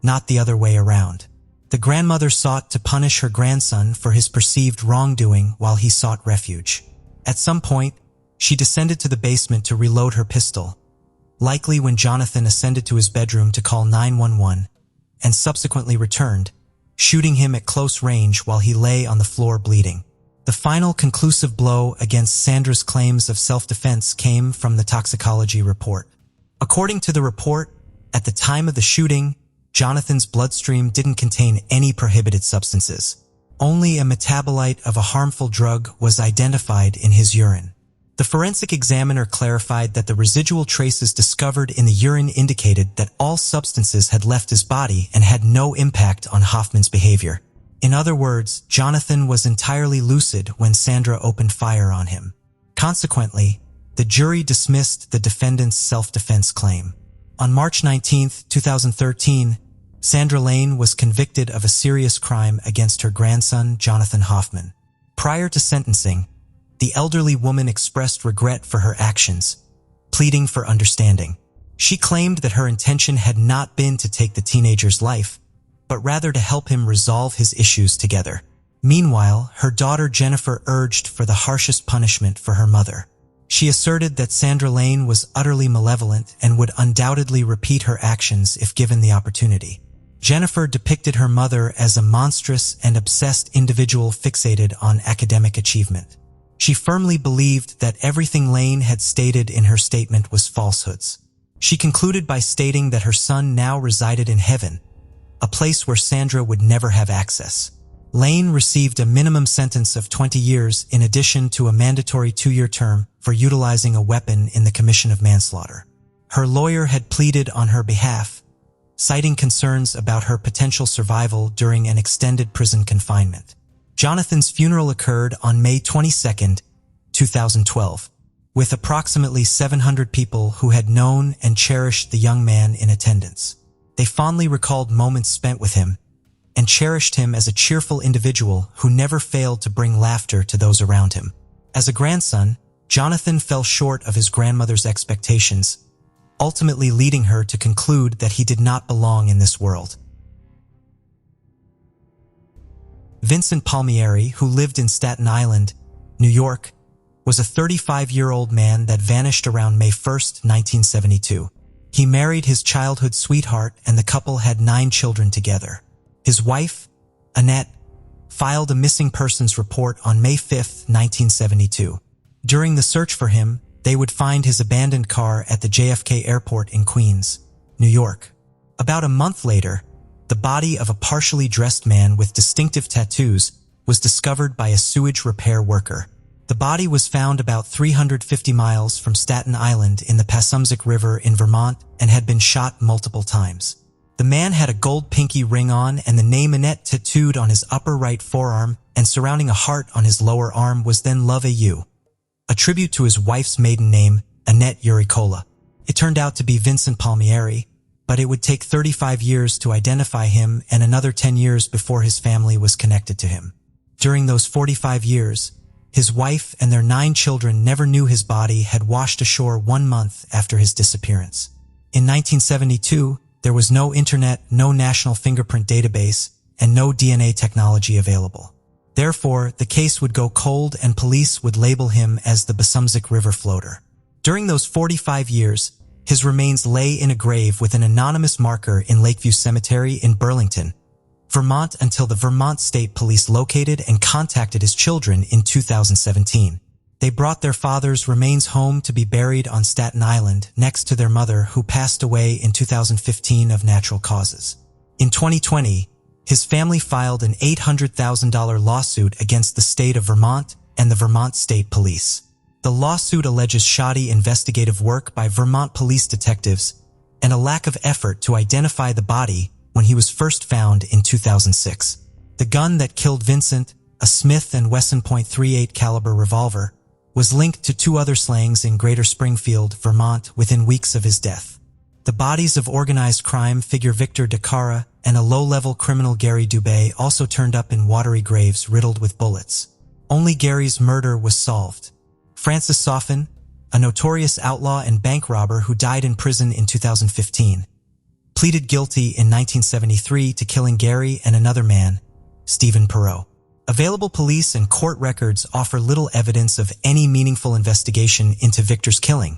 not the other way around. The grandmother sought to punish her grandson for his perceived wrongdoing while he sought refuge. At some point, she descended to the basement to reload her pistol, likely when Jonathan ascended to his bedroom to call 911, and subsequently returned, shooting him at close range while he lay on the floor bleeding. The final conclusive blow against Sandra's claims of self-defense came from the toxicology report. According to the report, at the time of the shooting, Jonathan's bloodstream didn't contain any prohibited substances. Only a metabolite of a harmful drug was identified in his urine. The forensic examiner clarified that the residual traces discovered in the urine indicated that all substances had left his body and had no impact on Hoffman's behavior. In other words, Jonathan was entirely lucid when Sandra opened fire on him. Consequently, the jury dismissed the defendant's self-defense claim. On March 19, 2013, Sandra Lane was convicted of a serious crime against her grandson, Jonathan Hoffman. Prior to sentencing, the elderly woman expressed regret for her actions, pleading for understanding. She claimed that her intention had not been to take the teenager's life, but rather to help him resolve his issues together. Meanwhile, her daughter Jennifer urged for the harshest punishment for her mother. She asserted that Sandra Lane was utterly malevolent and would undoubtedly repeat her actions if given the opportunity. Jennifer depicted her mother as a monstrous and obsessed individual fixated on academic achievement. She firmly believed that everything Lane had stated in her statement was falsehoods. She concluded by stating that her son now resided in heaven, a place where Sandra would never have access. Lane received a minimum sentence of 20 years in addition to a mandatory 2-year term for utilizing a weapon in the commission of manslaughter. Her lawyer had pleaded on her behalf, citing concerns about her potential survival during an extended prison confinement. Jonathan's funeral occurred on May 22, 2012, with approximately 700 people who had known and cherished the young man in attendance. They fondly recalled moments spent with him and cherished him as a cheerful individual who never failed to bring laughter to those around him. As a grandson, Jonathan fell short of his grandmother's expectations, ultimately leading her to conclude that he did not belong in this world. Vincent Palmieri, who lived in Staten Island, New York, was a 35-year-old man that vanished around May 1, 1972. He married his childhood sweetheart and the couple had 9 children together. His wife, Annette, filed a missing persons report on May 5, 1972. During the search for him, they would find his abandoned car at the JFK Airport in Queens, New York. About a month later, the body of a partially dressed man with distinctive tattoos was discovered by a sewage repair worker. The body was found about 350 miles from Staten Island in the Passumpsic River in Vermont and had been shot multiple times. The man had a gold pinky ring on and the name Annette tattooed on his upper right forearm, and surrounding a heart on his lower arm was then Love A.U., a tribute to his wife's maiden name, Annette Uricola. It turned out to be Vincent Palmieri, but it would take 35 years to identify him and another 10 years before his family was connected to him. During those 45 years, his wife and their 9 children never knew his body had washed ashore 1 month after his disappearance. In 1972, there was no internet, no national fingerprint database, and no DNA technology available. Therefore, the case would go cold and police would label him as the Passumpsic River floater. During those 45 years, his remains lay in a grave with an anonymous marker in Lakeview Cemetery in Burlington, Vermont, until the Vermont State Police located and contacted his children in 2017. They brought their father's remains home to be buried on Staten Island next to their mother, who passed away in 2015 of natural causes. In 2020, his family filed an $800,000 lawsuit against the state of Vermont and the Vermont State Police. The lawsuit alleges shoddy investigative work by Vermont police detectives and a lack of effort to identify the body when he was first found in 2006. The gun that killed Vincent, a Smith & Wesson .38 caliber revolver, was linked to 2 other slayings in Greater Springfield, Vermont, within weeks of his death. The bodies of organized crime figure Victor DeCara and a low-level criminal Gary Dubé also turned up in watery graves riddled with bullets. Only Gary's murder was solved. Francis Soffin, a notorious outlaw and bank robber who died in prison in 2015, pleaded guilty in 1973 to killing Gary and another man, Stephen Perot. Available police and court records offer little evidence of any meaningful investigation into Victor's killing,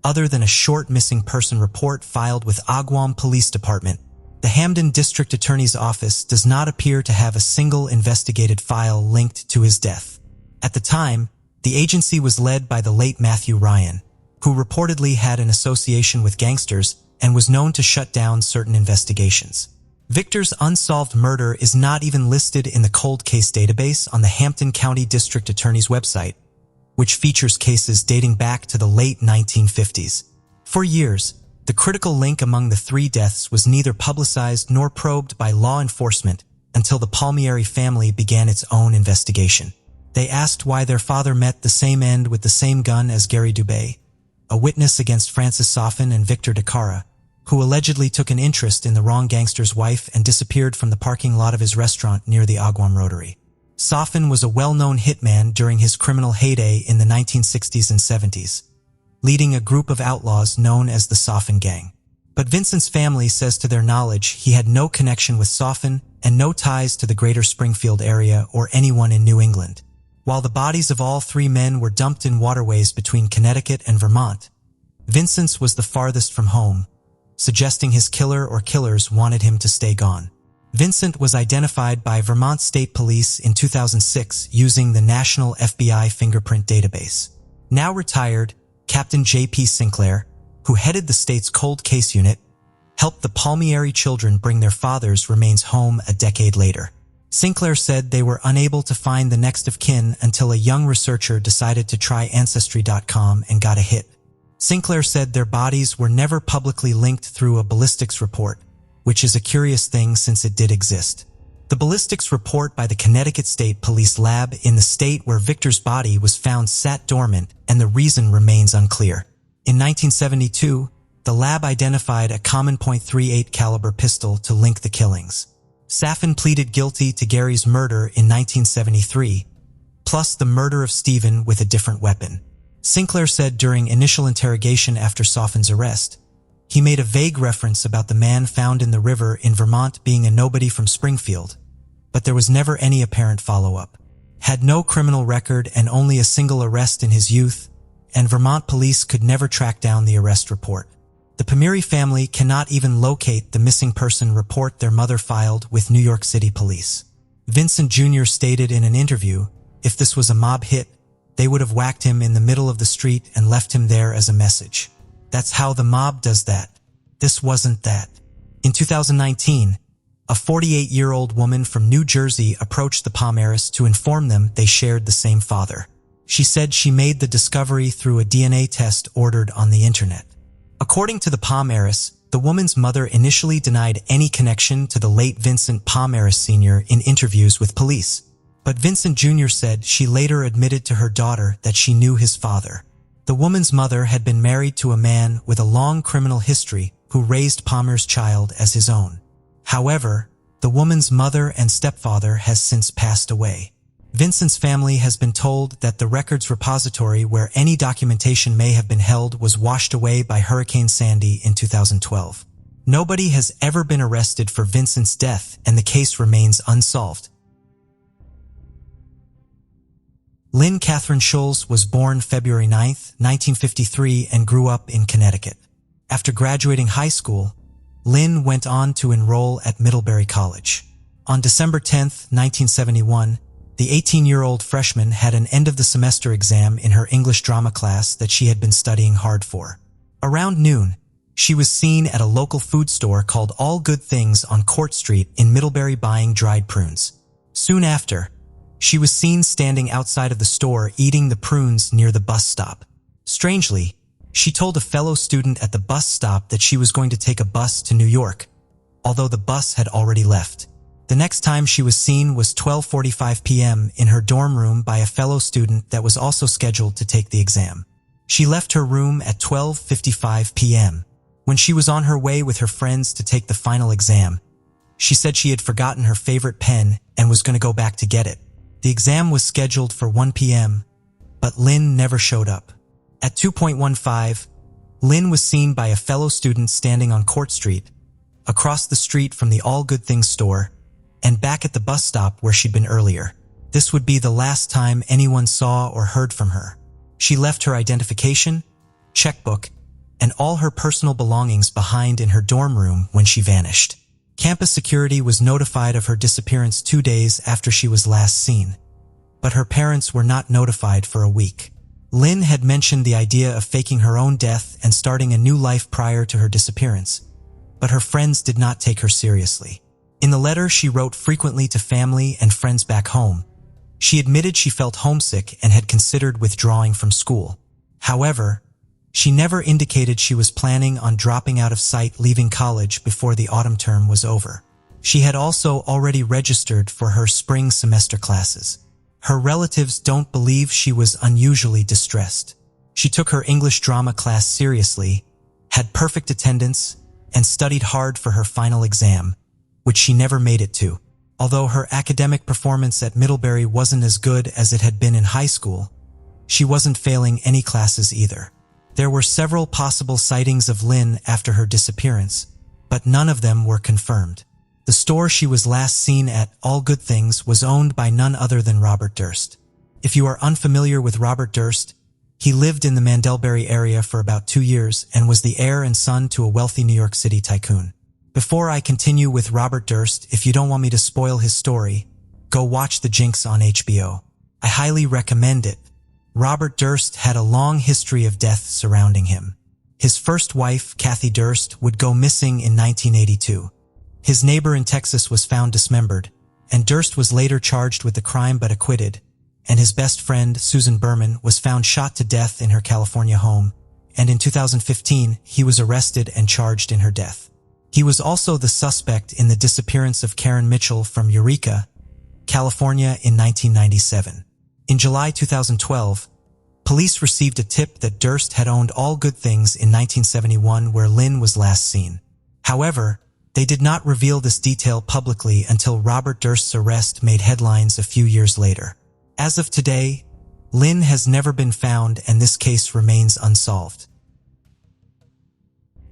other than a short missing person report filed with Agawam Police Department. The Hamden District Attorney's Office does not appear to have a single investigated file linked to his death. At the time, the agency was led by the late Matthew Ryan, who reportedly had an association with gangsters and was known to shut down certain investigations. Victor's unsolved murder is not even listed in the cold case database on the Hampton County District Attorney's website, which features cases dating back to the late 1950s. For years, the critical link among the 3 deaths was neither publicized nor probed by law enforcement until the Palmieri family began its own investigation. They asked why their father met the same end with the same gun as Gary Dubé, a witness against Francis Soffin and Victor DeCara, who allegedly took an interest in the wrong gangster's wife and disappeared from the parking lot of his restaurant near the Agawam Rotary. Soffin was a well-known hitman during his criminal heyday in the 1960s and 70s, leading a group of outlaws known as the Soffin Gang. But Vincent's family says to their knowledge he had no connection with Soffin and no ties to the greater Springfield area or anyone in New England. While the bodies of all three men were dumped in waterways between Connecticut and Vermont, Vincent's was the farthest from home, suggesting his killer or killers wanted him to stay gone. Vincent was identified by Vermont State Police in 2006 using the National FBI Fingerprint Database. Now retired, Captain J.P. Sinclair, who headed the state's cold case unit, helped the Palmieri children bring their father's remains home a decade later. Sinclair said they were unable to find the next of kin until a young researcher decided to try Ancestry.com and got a hit. Sinclair said their bodies were never publicly linked through a ballistics report, which is a curious thing since it did exist. The ballistics report by the Connecticut State Police Lab in the state where Victor's body was found sat dormant, and the reason remains unclear. In 1972, the lab identified a common .38 caliber pistol to link the killings. Soffin pleaded guilty to Gary's murder in 1973, plus the murder of Stephen with a different weapon. Sinclair said during initial interrogation after Soffin's arrest, he made a vague reference about the man found in the river in Vermont being a nobody from Springfield, but there was never any apparent follow-up. Had no criminal record and only a single arrest in his youth, and Vermont police could never track down the arrest report. The Palmieri family cannot even locate the missing person report their mother filed with New York City police. Vincent Jr. stated in an interview, if this was a mob hit, they would have whacked him in the middle of the street and left him there as a message. That's how the mob does that. This wasn't that. In 2019, a 48-year-old woman from New Jersey approached the Palmieris to inform them they shared the same father. She said she made the discovery through a DNA test ordered on the internet. According to the Palmieris, the woman's mother initially denied any connection to the late Vincent Palmieris Sr. in interviews with police. But Vincent Jr. said she later admitted to her daughter that she knew his father. The woman's mother had been married to a man with a long criminal history who raised Palmer's child as his own. However, the woman's mother and stepfather has since passed away. Vincent's family has been told that the records repository where any documentation may have been held was washed away by Hurricane Sandy in 2012. Nobody has ever been arrested for Vincent's death, and the case remains unsolved. Lynn Catherine Schulz was born February 9, 1953, and grew up in Connecticut. After graduating high school, Lynn went on to enroll at Middlebury College. On December 10, 1971, the 18-year-old freshman had an end-of-the-semester exam in her English drama class that she had been studying hard for. Around noon, she was seen at a local food store called All Good Things on Court Street in Middlebury buying dried prunes. Soon after, she was seen standing outside of the store eating the prunes near the bus stop. Strangely, she told a fellow student at the bus stop that she was going to take a bus to New York, although the bus had already left. The next time she was seen was 12:45 p.m. in her dorm room by a fellow student that was also scheduled to take the exam. She left her room at 12:55 p.m. When she was on her way with her friends to take the final exam, she said she had forgotten her favorite pen and was going to go back to get it. The exam was scheduled for 1 p.m., but Lynn never showed up. At 2:15, Lynn was seen by a fellow student standing on Court Street, across the street from the All Good Things store, and back at the bus stop where she'd been earlier. This would be the last time anyone saw or heard from her. She left her identification, checkbook, and all her personal belongings behind in her dorm room when she vanished. Campus security was notified of her disappearance 2 days after she was last seen, but her parents were not notified for a week. Lynn had mentioned the idea of faking her own death and starting a new life prior to her disappearance, but her friends did not take her seriously. In the letter she wrote frequently to family and friends back home, she admitted she felt homesick and had considered withdrawing from school. However, she never indicated she was planning on dropping out of sight leaving college before the autumn term was over. She had also already registered for her spring semester classes. Her relatives don't believe she was unusually distressed. She took her English drama class seriously, had perfect attendance, and studied hard for her final exam, which she never made it to. Although her academic performance at Middlebury wasn't as good as it had been in high school, she wasn't failing any classes either. There were several possible sightings of Lynn after her disappearance, but none of them were confirmed. The store she was last seen at, All Good Things, was owned by none other than Robert Durst. If you are unfamiliar with Robert Durst, he lived in the Mandalbury area for about 2 years and was the heir and son to a wealthy New York City tycoon. Before I continue with Robert Durst, if you don't want me to spoil his story, go watch The Jinx on HBO. I highly recommend it. Robert Durst had a long history of death surrounding him. His first wife, Kathy Durst, would go missing in 1982. His neighbor in Texas was found dismembered, and Durst was later charged with the crime but acquitted, and his best friend, Susan Berman, was found shot to death in her California home, and in 2015, he was arrested and charged in her death. He was also the suspect in the disappearance of Karen Mitchell from Eureka, California in 1997. In July 2012, police received a tip that Durst had owned All Good Things in 1971 where Lynn was last seen. However, they did not reveal this detail publicly until Robert Durst's arrest made headlines a few years later. As of today, Lynn has never been found and this case remains unsolved.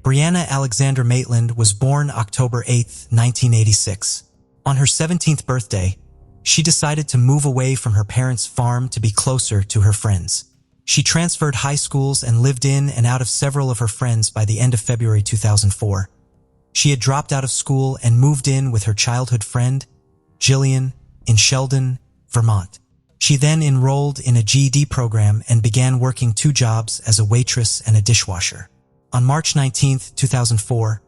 Brianna Alexander Maitland was born October 8, 1986. On her 17th birthday, she decided to move away from her parents' farm to be closer to her friends. She transferred high schools and lived in and out of several of her friends by the end of February 2004. She had dropped out of school and moved in with her childhood friend, Jillian, in Sheldon, Vermont. She then enrolled in a GED program and began working 2 jobs as a waitress and a dishwasher. On March 19, 2004,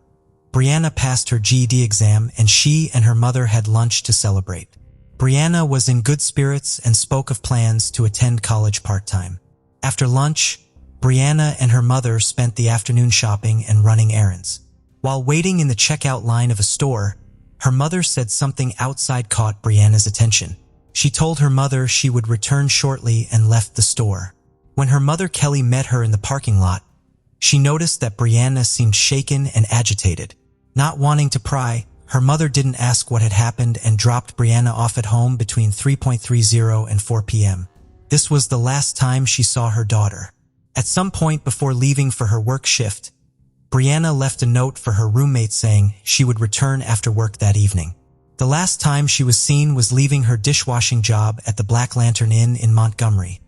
Brianna passed her GED exam and she and her mother had lunch to celebrate. Brianna was in good spirits and spoke of plans to attend college part-time. After lunch, Brianna and her mother spent the afternoon shopping and running errands. While waiting in the checkout line of a store, her mother said something outside caught Brianna's attention. She told her mother she would return shortly and left the store. When her mother Kelly met her in the parking lot, she noticed that Brianna seemed shaken and agitated. Not wanting to pry, her mother didn't ask what had happened and dropped Brianna off at home between 3:30 and 4 p.m. This was the last time she saw her daughter. At some point before leaving for her work shift, Brianna left a note for her roommate saying she would return after work that evening. The last time she was seen was leaving her dishwashing job at the Black Lantern Inn in Montgomery,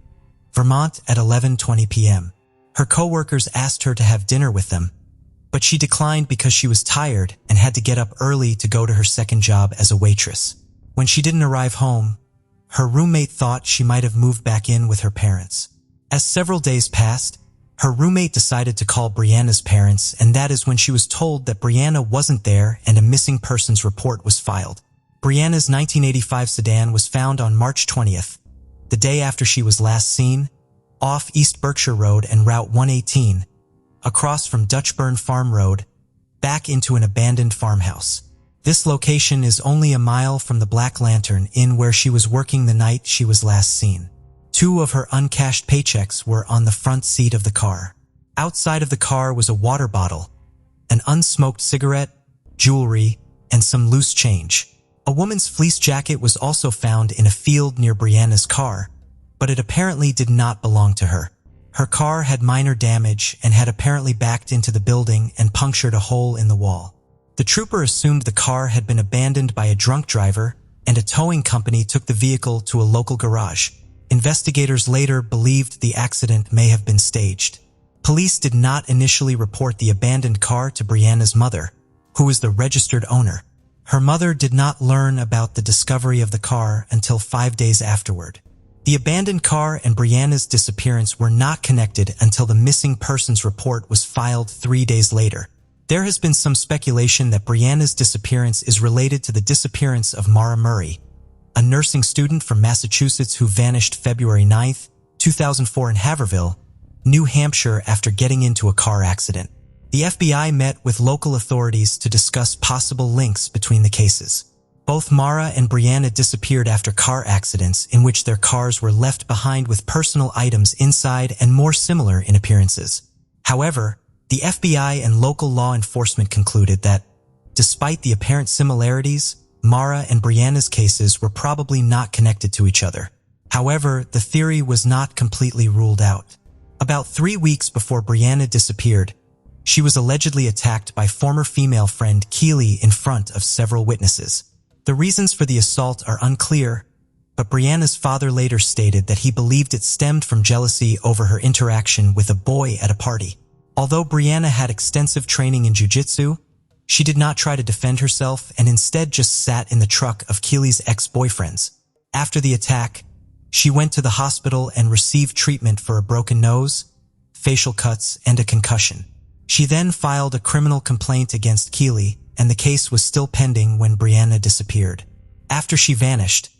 Vermont at 11:20 p.m. Her coworkers asked her to have dinner with them, but she declined because she was tired and had to get up early to go to her second job as a waitress. When she didn't arrive home, her roommate thought she might have moved back in with her parents. As several days passed, her roommate decided to call Brianna's parents, and that is when she was told that Brianna wasn't there and a missing persons report was filed. Brianna's 1985 sedan was found on March 20th, the day after she was last seen, off East Berkshire Road and Route 118, across from Dutchburn Farm Road, back into an abandoned farmhouse. This location is only a mile from the Black Lantern Inn where she was working the night she was last seen. 2 of her uncashed paychecks were on the front seat of the car. Outside of the car was a water bottle, an unsmoked cigarette, jewelry, and some loose change. A woman's fleece jacket was also found in a field near Brianna's car, but it apparently did not belong to her. Her car had minor damage and had apparently backed into the building and punctured a hole in the wall. The trooper assumed the car had been abandoned by a drunk driver, and a towing company took the vehicle to a local garage. Investigators later believed the accident may have been staged. Police did not initially report the abandoned car to Brianna's mother, who was the registered owner. Her mother did not learn about the discovery of the car until 5 days afterward. The abandoned car and Brianna's disappearance were not connected until the missing persons report was filed 3 days later. There has been some speculation that Brianna's disappearance is related to the disappearance of Mara Murray, a nursing student from Massachusetts who vanished February 9, 2004 in Haverhill, New Hampshire after getting into a car accident. The FBI met with local authorities to discuss possible links between the cases. Both Mara and Brianna disappeared after car accidents in which their cars were left behind with personal items inside and more similar in appearances. However, the FBI and local law enforcement concluded that, despite the apparent similarities, Mara and Brianna's cases were probably not connected to each other. However, the theory was not completely ruled out. About 3 weeks before Brianna disappeared, she was allegedly attacked by former female friend Keely in front of several witnesses. The reasons for the assault are unclear, but Brianna's father later stated that he believed it stemmed from jealousy over her interaction with a boy at a party. Although Brianna had extensive training in jiu-jitsu, she did not try to defend herself and instead just sat in the truck of Keely's ex-boyfriends. After the attack, she went to the hospital and received treatment for a broken nose, facial cuts, and a concussion. She then filed a criminal complaint against Keely, and the case was still pending when Brianna disappeared. After she vanished,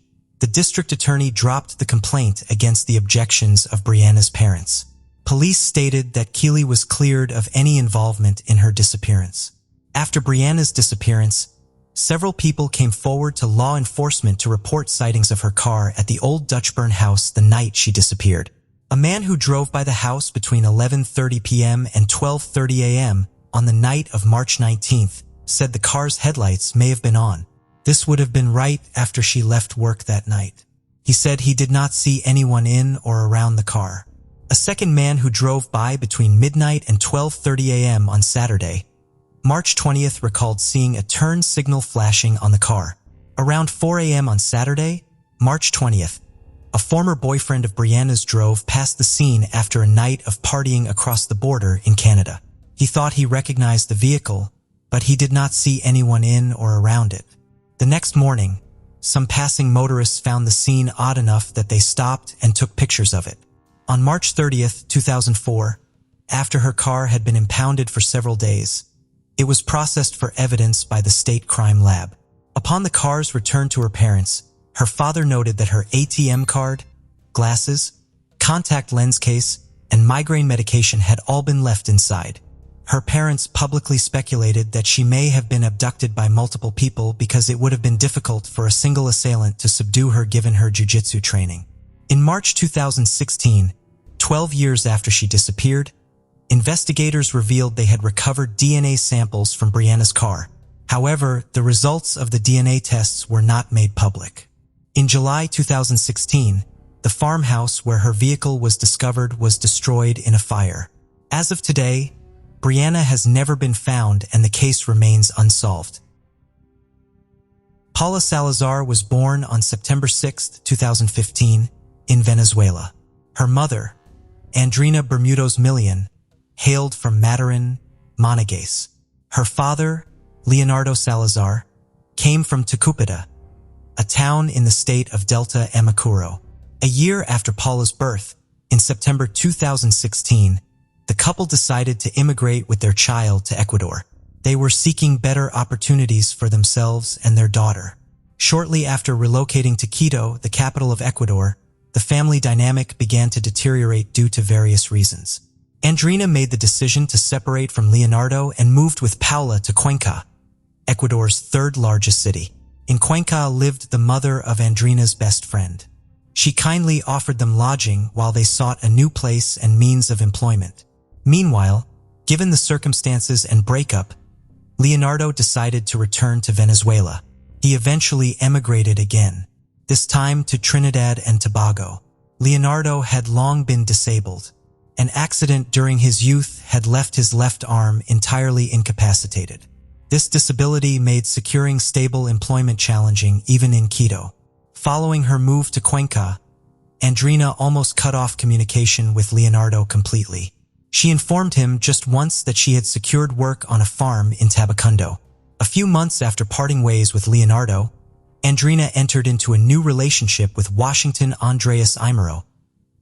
the district attorney dropped the complaint against the objections of Brianna's parents. Police stated that Keely was cleared of any involvement in her disappearance. After Brianna's disappearance, several people came forward to law enforcement to report sightings of her car at the old Dutchburn house the night she disappeared. A man who drove by the house between 11:30 p.m. and 12:30 a.m. on the night of March 19th said the car's headlights may have been on. This would have been right after she left work that night. He said he did not see anyone in or around the car. A second man who drove by between midnight and 12:30 a.m. on Saturday, March 20th, recalled seeing a turn signal flashing on the car. Around 4 a.m. on Saturday, March 20th, a former boyfriend of Brianna's drove past the scene after a night of partying across the border in Canada. He thought he recognized the vehicle, but he did not see anyone in or around it. The next morning, some passing motorists found the scene odd enough that they stopped and took pictures of it. On March 30th, 2004, after her car had been impounded for several days, it was processed for evidence by the state crime lab. Upon the car's return to her parents, her father noted that her ATM card, glasses, contact lens case, and migraine medication had all been left inside. Her parents publicly speculated that she may have been abducted by multiple people because it would have been difficult for a single assailant to subdue her given her jiu-jitsu training. In March 2016, 12 years after she disappeared, investigators revealed they had recovered DNA samples from Brianna's car. However, the results of the DNA tests were not made public. In July 2016, the farmhouse where her vehicle was discovered was destroyed in a fire. As of today, Brianna has never been found and the case remains unsolved. Paula Salazar was born on September 6, 2015, in Venezuela. Her mother, Andrina Bermudos Millian, hailed from Matarin, Monegasque. Her father, Leonardo Salazar, came from Tucupita, a town in the state of Delta Amacuro. A year after Paula's birth, in September 2016, the couple decided to immigrate with their child to Ecuador. They were seeking better opportunities for themselves and their daughter. Shortly after relocating to Quito, the capital of Ecuador, the family dynamic began to deteriorate due to various reasons. Andrina made the decision to separate from Leonardo and moved with Paula to Cuenca, Ecuador's third largest city. In Cuenca lived the mother of Andrina's best friend. She kindly offered them lodging while they sought a new place and means of employment. Meanwhile, given the circumstances and breakup, Leonardo decided to return to Venezuela. He eventually emigrated again, this time to Trinidad and Tobago. Leonardo had long been disabled. An accident during his youth had left his left arm entirely incapacitated. This disability made securing stable employment challenging even in Quito. Following her move to Cuenca, Andrina almost cut off communication with Leonardo completely. She informed him just once that she had secured work on a farm in Tabacundo. A few months after parting ways with Leonardo, Andrina entered into a new relationship with Washington Andreas Imero,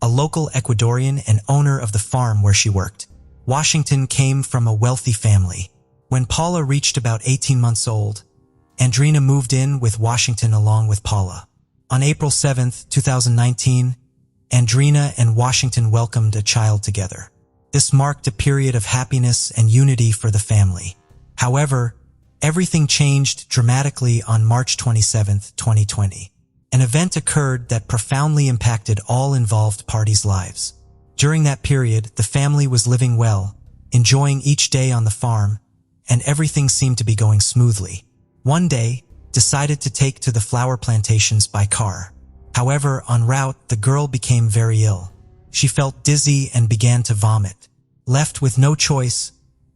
a local Ecuadorian and owner of the farm where she worked. Washington came from a wealthy family. When Paula reached about 18 months old, Andrina moved in with Washington along with Paula. On April 7, 2019, Andrina and Washington welcomed a child together. This marked a period of happiness and unity for the family. However, Everything changed dramatically on March 27, 2020. An event occurred that profoundly impacted all involved parties' lives. During that period, the family was living well, enjoying each day on the farm, and everything seemed to be going smoothly. One day, decided to take to the flower plantations by car. However, en route, the girl became very ill. She felt dizzy and began to vomit. Left with no choice,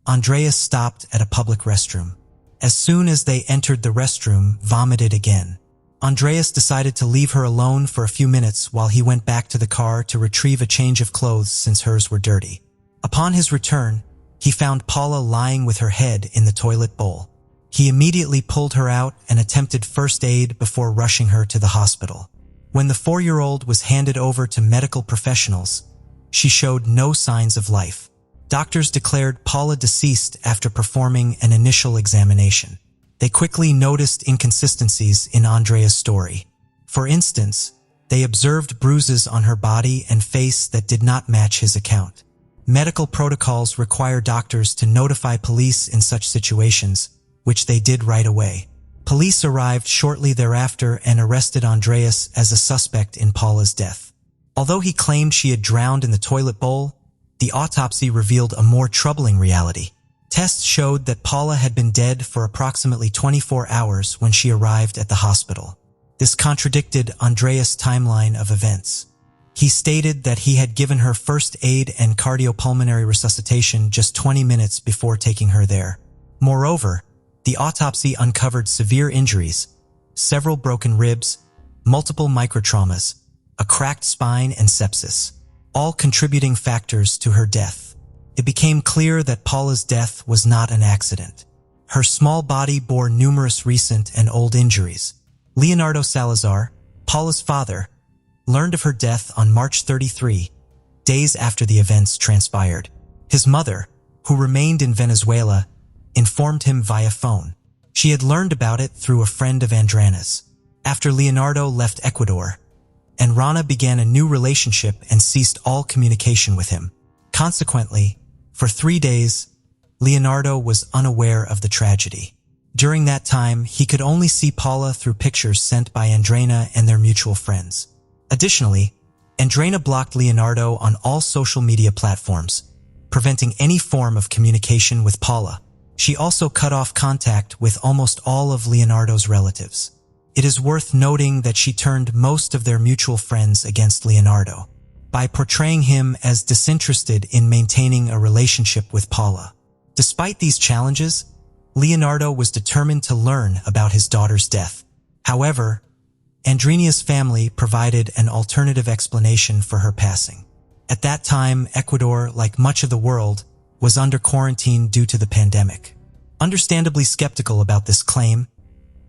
Andreas stopped at a public restroom. As soon as they entered the restroom, vomited again. Andreas decided to leave her alone for a few minutes while he went back to the car to retrieve a change of clothes since hers were dirty. Upon his return, he found Paula lying with her head in the toilet bowl. He immediately pulled her out and attempted first aid before rushing her to the hospital. When the 4-year-old was handed over to medical professionals, she showed no signs of life. Doctors declared Paula deceased after performing an initial examination. They quickly noticed inconsistencies in Andrea's story. For instance, they observed bruises on her body and face that did not match his account. Medical protocols require doctors to notify police in such situations, which they did right away. Police arrived shortly thereafter and arrested Andreas as a suspect in Paula's death. Although he claimed she had drowned in the toilet bowl, the autopsy revealed a more troubling reality. Tests showed that Paula had been dead for approximately 24 hours when she arrived at the hospital. This contradicted Andreas' timeline of events. He stated that he had given her first aid and cardiopulmonary resuscitation just 20 minutes before taking her there. Moreover, the autopsy uncovered severe injuries, several broken ribs, multiple microtraumas, a cracked spine, and sepsis, all contributing factors to her death. It became clear that Paula's death was not an accident. Her small body bore numerous recent and old injuries. Leonardo Salazar, Paula's father, learned of her death on March 33, days after the events transpired. His mother, who remained in Venezuela, informed him via phone. She had learned about it through a friend of Andrena's. After Leonardo left Ecuador, Andrena began a new relationship and ceased all communication with him. Consequently, for 3 days, Leonardo was unaware of the tragedy. During that time, he could only see Paula through pictures sent by Andrena and their mutual friends. Additionally, Andrena blocked Leonardo on all social media platforms, preventing any form of communication with Paula. She also cut off contact with almost all of Leonardo's relatives. It is worth noting that she turned most of their mutual friends against Leonardo by portraying him as disinterested in maintaining a relationship with Paula. Despite these challenges, Leonardo was determined to learn about his daughter's death. However, Andrena's family provided an alternative explanation for her passing. At that time, Ecuador, like much of the world, was under quarantine due to the pandemic. Understandably skeptical about this claim,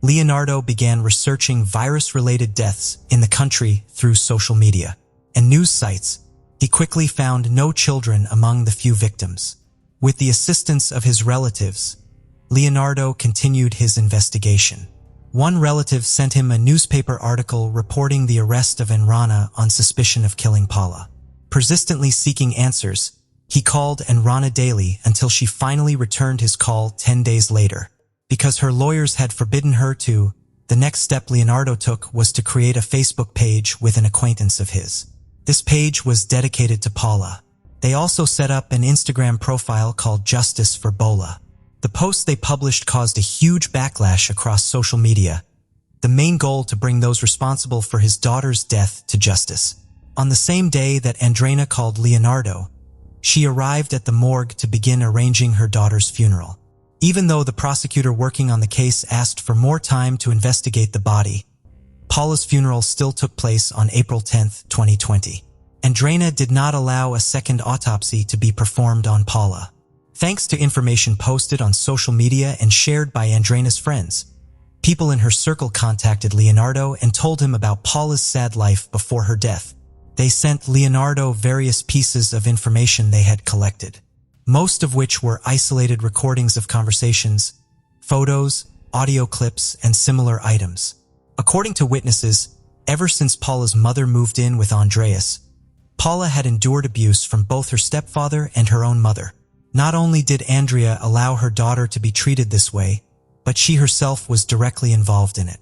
Leonardo began researching virus-related deaths in the country through social media and news sites. He quickly found no children among the few victims. With the assistance of his relatives, Leonardo continued his investigation. One relative sent him a newspaper article reporting the arrest of Andrena on suspicion of killing Paula. Persistently seeking answers, he called Andrena daily until she finally returned his call 10 days later. Because her lawyers had forbidden her to, the next step Leonardo took was to create a Facebook page with an acquaintance of his. This page was dedicated to Paula. They also set up an Instagram profile called Justice for Bola. The posts they published caused a huge backlash across social media, the main goal to bring those responsible for his daughter's death to justice. On the same day that Andrena called Leonardo, she arrived at the morgue to begin arranging her daughter's funeral. Even though the prosecutor working on the case asked for more time to investigate the body, Paula's funeral still took place on April 10, 2020. Andrena did not allow a second autopsy to be performed on Paula. Thanks to information posted on social media and shared by Andrena's friends, people in her circle contacted Leonardo and told him about Paula's sad life before her death. They sent Leonardo various pieces of information they had collected, most of which were isolated recordings of conversations, photos, audio clips, and similar items. According to witnesses, ever since Paula's mother moved in with Andreas, Paula had endured abuse from both her stepfather and her own mother. Not only did Andrea allow her daughter to be treated this way, but she herself was directly involved in it.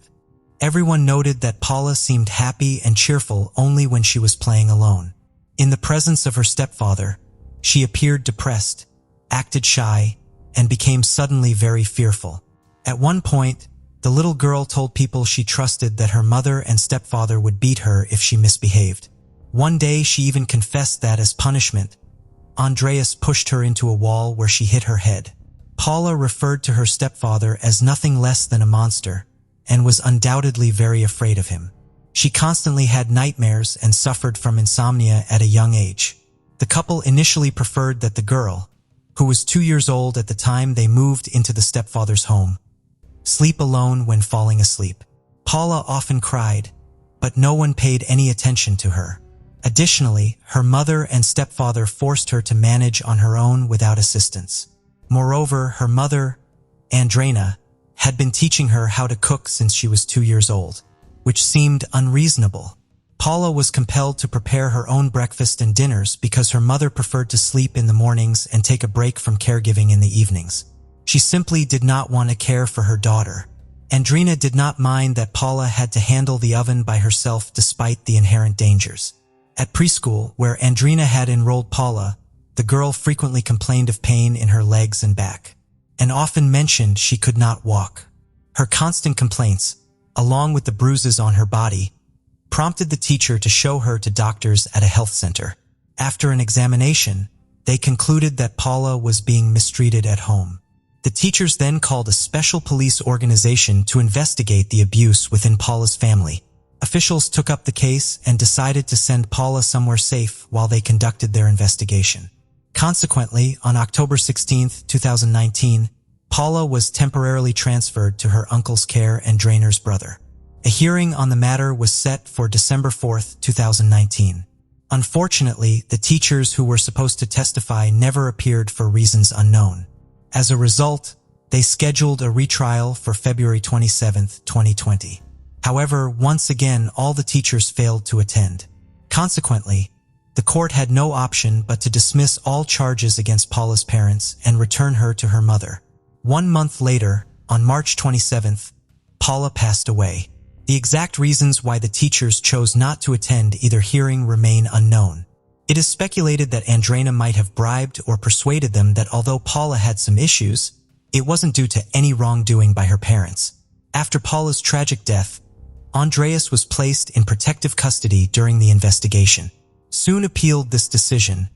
Everyone noted that Paula seemed happy and cheerful only when she was playing alone. In the presence of her stepfather, she appeared depressed, acted shy, and became suddenly very fearful. At one point, the little girl told people she trusted that her mother and stepfather would beat her if she misbehaved. One day she even confessed that, as punishment, Andreas pushed her into a wall where she hit her head. Paula referred to her stepfather as nothing less than a monster and was undoubtedly very afraid of him. She constantly had nightmares and suffered from insomnia at a young age. The couple initially preferred that the girl, who was 2 years old at the time they moved into the stepfather's home, sleep alone when falling asleep. Paula often cried, but no one paid any attention to her. Additionally, her mother and stepfather forced her to manage on her own without assistance. Moreover, her mother, Andrena, had been teaching her how to cook since she was 2 years old, which seemed unreasonable. Paula was compelled to prepare her own breakfast and dinners because her mother preferred to sleep in the mornings and take a break from caregiving in the evenings. She simply did not want to care for her daughter. Andrena did not mind that Paula had to handle the oven by herself despite the inherent dangers. At preschool, where Andrena had enrolled Paula, the girl frequently complained of pain in her legs and back, and often mentioned she could not walk. Her constant complaints, along with the bruises on her body, prompted the teacher to show her to doctors at a health center. After an examination, they concluded that Paula was being mistreated at home. The teachers then called a special police organization to investigate the abuse within Paula's family. Officials took up the case and decided to send Paula somewhere safe while they conducted their investigation. Consequently, on October 16, 2019, Paula was temporarily transferred to her uncle's care and Drainer's brother. A hearing on the matter was set for December 4, 2019. Unfortunately, the teachers who were supposed to testify never appeared for reasons unknown. As a result, they scheduled a retrial for February 27, 2020. However, once again, all the teachers failed to attend. Consequently, the court had no option but to dismiss all charges against Paula's parents and return her to her mother. 1 month later, on March 27th, Paula passed away. The exact reasons why the teachers chose not to attend either hearing remain unknown. It is speculated that Andrena might have bribed or persuaded them that although Paula had some issues, it wasn't due to any wrongdoing by her parents. After Paula's tragic death, Andreas was placed in protective custody during the investigation. Soon appealed this decision,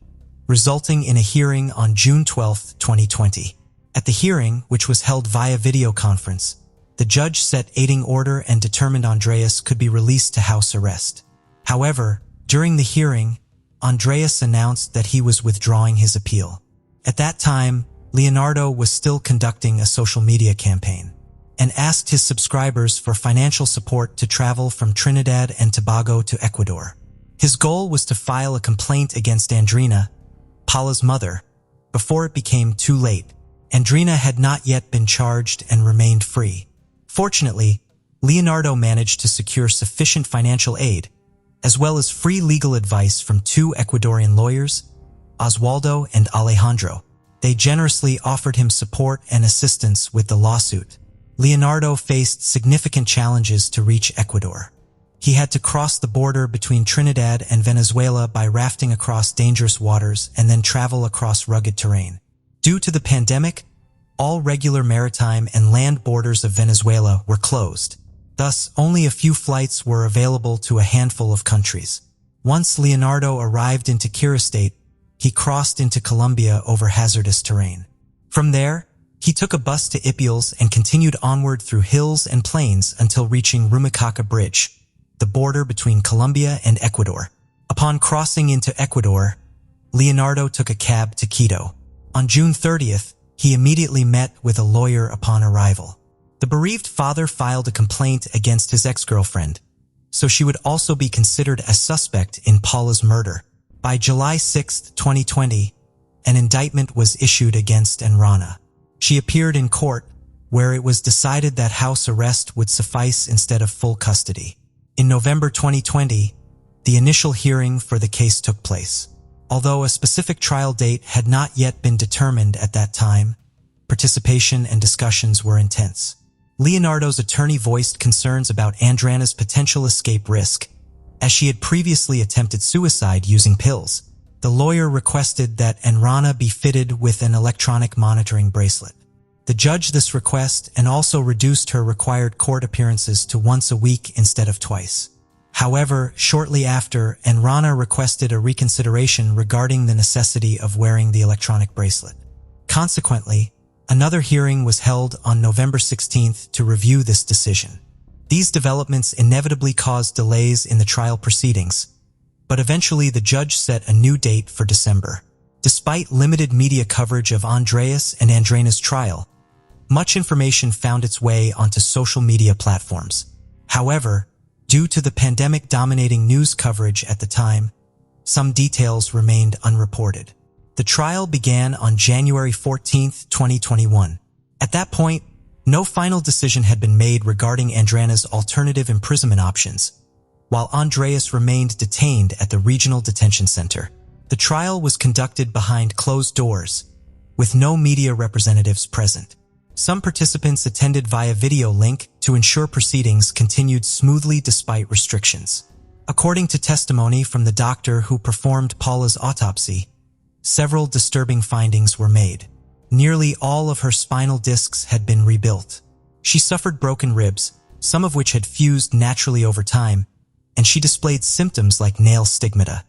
resulting in a hearing on June 12, 2020. At the hearing, which was held via video conference, the judge set aiding order and determined Andreas could be released to house arrest. However, during the hearing, Andreas announced that he was withdrawing his appeal. At that time, Leonardo was still conducting a social media campaign and asked his subscribers for financial support to travel from Trinidad and Tobago to Ecuador. His goal was to file a complaint against Andrena, Paula's mother, before it became too late. Andrena had not yet been charged and remained free. Fortunately, Leonardo managed to secure sufficient financial aid, as well as free legal advice from 2 Ecuadorian lawyers, Oswaldo and Alejandro. They generously offered him support and assistance with the lawsuit. Leonardo faced significant challenges to reach Ecuador. He had to cross the border between Trinidad and Venezuela by rafting across dangerous waters and then travel across rugged terrain. Due to the pandemic, all regular maritime and land borders of Venezuela were closed. Thus, only a few flights were available to a handful of countries. Once Leonardo arrived in Quito State, he crossed into Colombia over hazardous terrain. From there, he took a bus to Ipiales and continued onward through hills and plains until reaching Rumichaca Bridge, the border between Colombia and Ecuador. Upon crossing into Ecuador, Leonardo took a cab to Quito. On June 30th, he immediately met with a lawyer upon arrival. The bereaved father filed a complaint against his ex-girlfriend, so she would also be considered a suspect in Paula's murder. By July 6, 2020, an indictment was issued against Andrena. She appeared in court, where it was decided that house arrest would suffice instead of full custody. In November 2020, the initial hearing for the case took place. Although a specific trial date had not yet been determined at that time, participation and discussions were intense. Leonardo's attorney voiced concerns about Andrea's potential escape risk, as she had previously attempted suicide using pills. The lawyer requested that Andrea be fitted with an electronic monitoring bracelet. The judge this request and also reduced her required court appearances to once a week instead of twice. However, shortly after, Andrea requested a reconsideration regarding the necessity of wearing the electronic bracelet. Consequently, another hearing was held on November 16th to review this decision. These developments inevitably caused delays in the trial proceedings, but eventually the judge set a new date for December. Despite limited media coverage of Andreas and Andrea's trial, much information found its way onto social media platforms. However, due to the pandemic dominating news coverage at the time, some details remained unreported. The trial began on January 14, 2021. At that point, no final decision had been made regarding Andrea's alternative imprisonment options, while Andreas remained detained at the Regional Detention Center. The trial was conducted behind closed doors, with no media representatives present. Some participants attended via video link to ensure proceedings continued smoothly despite restrictions. According to testimony from the doctor who performed Paula's autopsy, several disturbing findings were made. Nearly all of her spinal discs had been rebuilt. She suffered broken ribs, some of which had fused naturally over time, and she displayed symptoms like nail stigmata,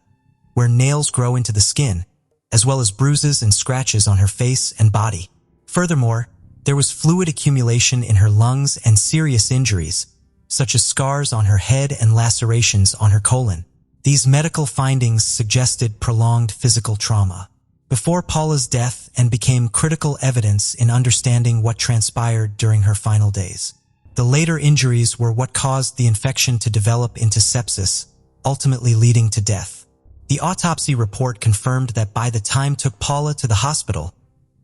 where nails grow into the skin, as well as bruises and scratches on her face and body. Furthermore, there was fluid accumulation in her lungs and serious injuries, such as scars on her head and lacerations on her colon. These medical findings suggested prolonged physical trauma. Before Paula's death and became critical evidence in understanding what transpired during her final days. The later injuries were what caused the infection to develop into sepsis, ultimately leading to death. The autopsy report confirmed that by the time took Paula to the hospital,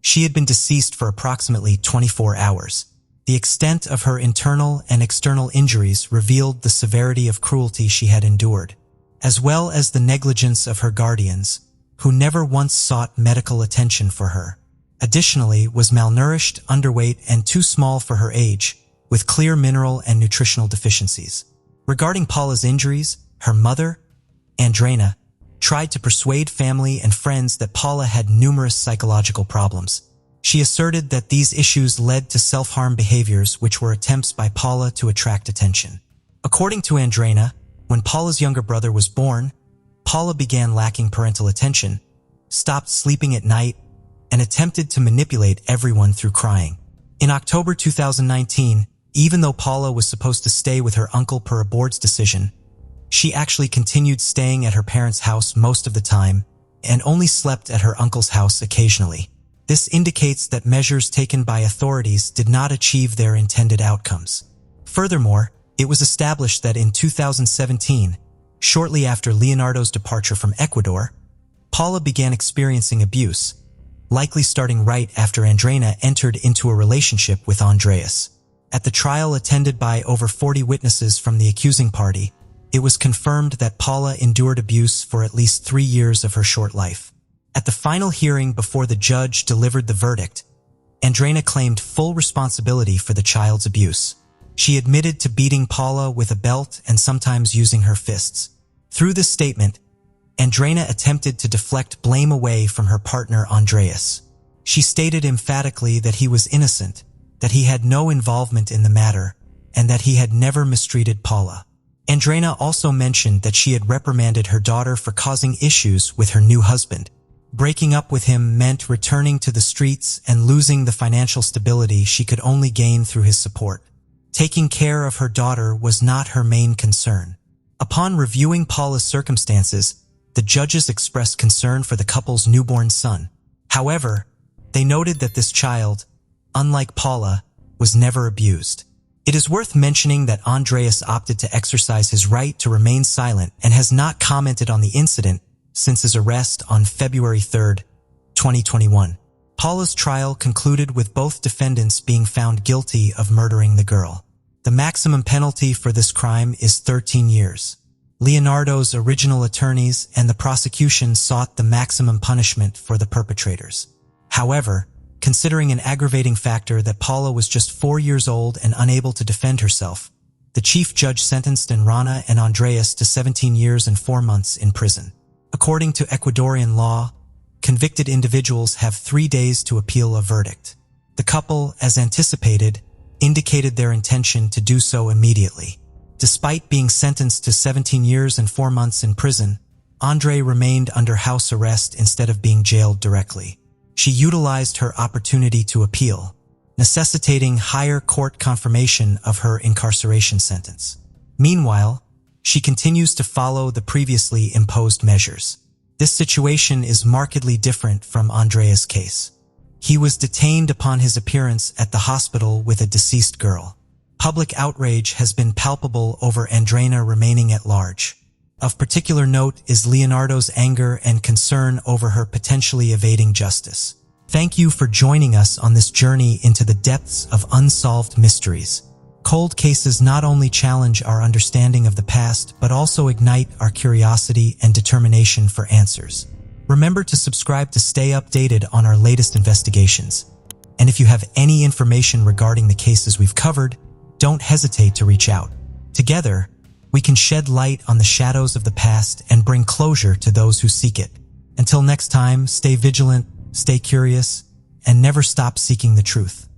she had been deceased for approximately 24 hours. The extent of her internal and external injuries revealed the severity of cruelty she had endured, as well as the negligence of her guardians, who never once sought medical attention for her. Additionally, was malnourished, underweight, and too small for her age, with clear mineral and nutritional deficiencies. Regarding Paula's injuries, her mother, Andrea, tried to persuade family and friends that Paula had numerous psychological problems. She asserted that these issues led to self-harm behaviors which were attempts by Paula to attract attention. According to Andrea, when Paula's younger brother was born, Paula began lacking parental attention, stopped sleeping at night, and attempted to manipulate everyone through crying. In October 2019, even though Paula was supposed to stay with her uncle per a board's decision, she actually continued staying at her parents' house most of the time and only slept at her uncle's house occasionally. This indicates that measures taken by authorities did not achieve their intended outcomes. Furthermore, it was established that in 2017, shortly after Leonardo's departure from Ecuador, Paula began experiencing abuse, likely starting right after Andrea entered into a relationship with Andreas. At the trial attended by over 40 witnesses from the accusing party, it was confirmed that Paula endured abuse for at least 3 years of her short life. At the final hearing before the judge delivered the verdict, Andrea claimed full responsibility for the child's abuse. She admitted to beating Paula with a belt and sometimes using her fists. Through this statement, Andrea attempted to deflect blame away from her partner Andreas. She stated emphatically that he was innocent, that he had no involvement in the matter, and that he had never mistreated Paula. Andrea also mentioned that she had reprimanded her daughter for causing issues with her new husband. Breaking up with him meant returning to the streets and losing the financial stability she could only gain through his support. Taking care of her daughter was not her main concern. Upon reviewing Paula's circumstances, the judges expressed concern for the couple's newborn son. However, they noted that this child, unlike Paula, was never abused. It is worth mentioning that Andreas opted to exercise his right to remain silent and has not commented on the incident since his arrest on February 3, 2021. Paula's trial concluded with both defendants being found guilty of murdering the girl. The maximum penalty for this crime is 13 years. Leonardo's original attorneys and the prosecution sought the maximum punishment for the perpetrators. However, Considering an aggravating factor that Paula was just 4 years old and unable to defend herself, the chief judge sentenced Enrana and Andreas to 17 years and 4 months in prison. According to Ecuadorian law, convicted individuals have 3 days to appeal a verdict. The couple, as anticipated, indicated their intention to do so immediately. Despite being sentenced to 17 years and 4 months in prison, Andre remained under house arrest instead of being jailed directly. She utilized her opportunity to appeal, necessitating higher court confirmation of her incarceration sentence. Meanwhile, she continues to follow the previously imposed measures. This situation is markedly different from Andreas' case. He was detained upon his appearance at the hospital with a deceased girl. Public outrage has been palpable over Andrena remaining at large. Of particular note is Leonardo's anger and concern over her potentially evading justice. Thank you for joining us on this journey into the depths of unsolved mysteries. Cold cases not only challenge our understanding of the past, but also ignite our curiosity and determination for answers. Remember to subscribe to stay updated on our latest investigations. And if you have any information regarding the cases we've covered, don't hesitate to reach out. Together, we can shed light on the shadows of the past and bring closure to those who seek it. Until next time, stay vigilant, stay curious, and never stop seeking the truth.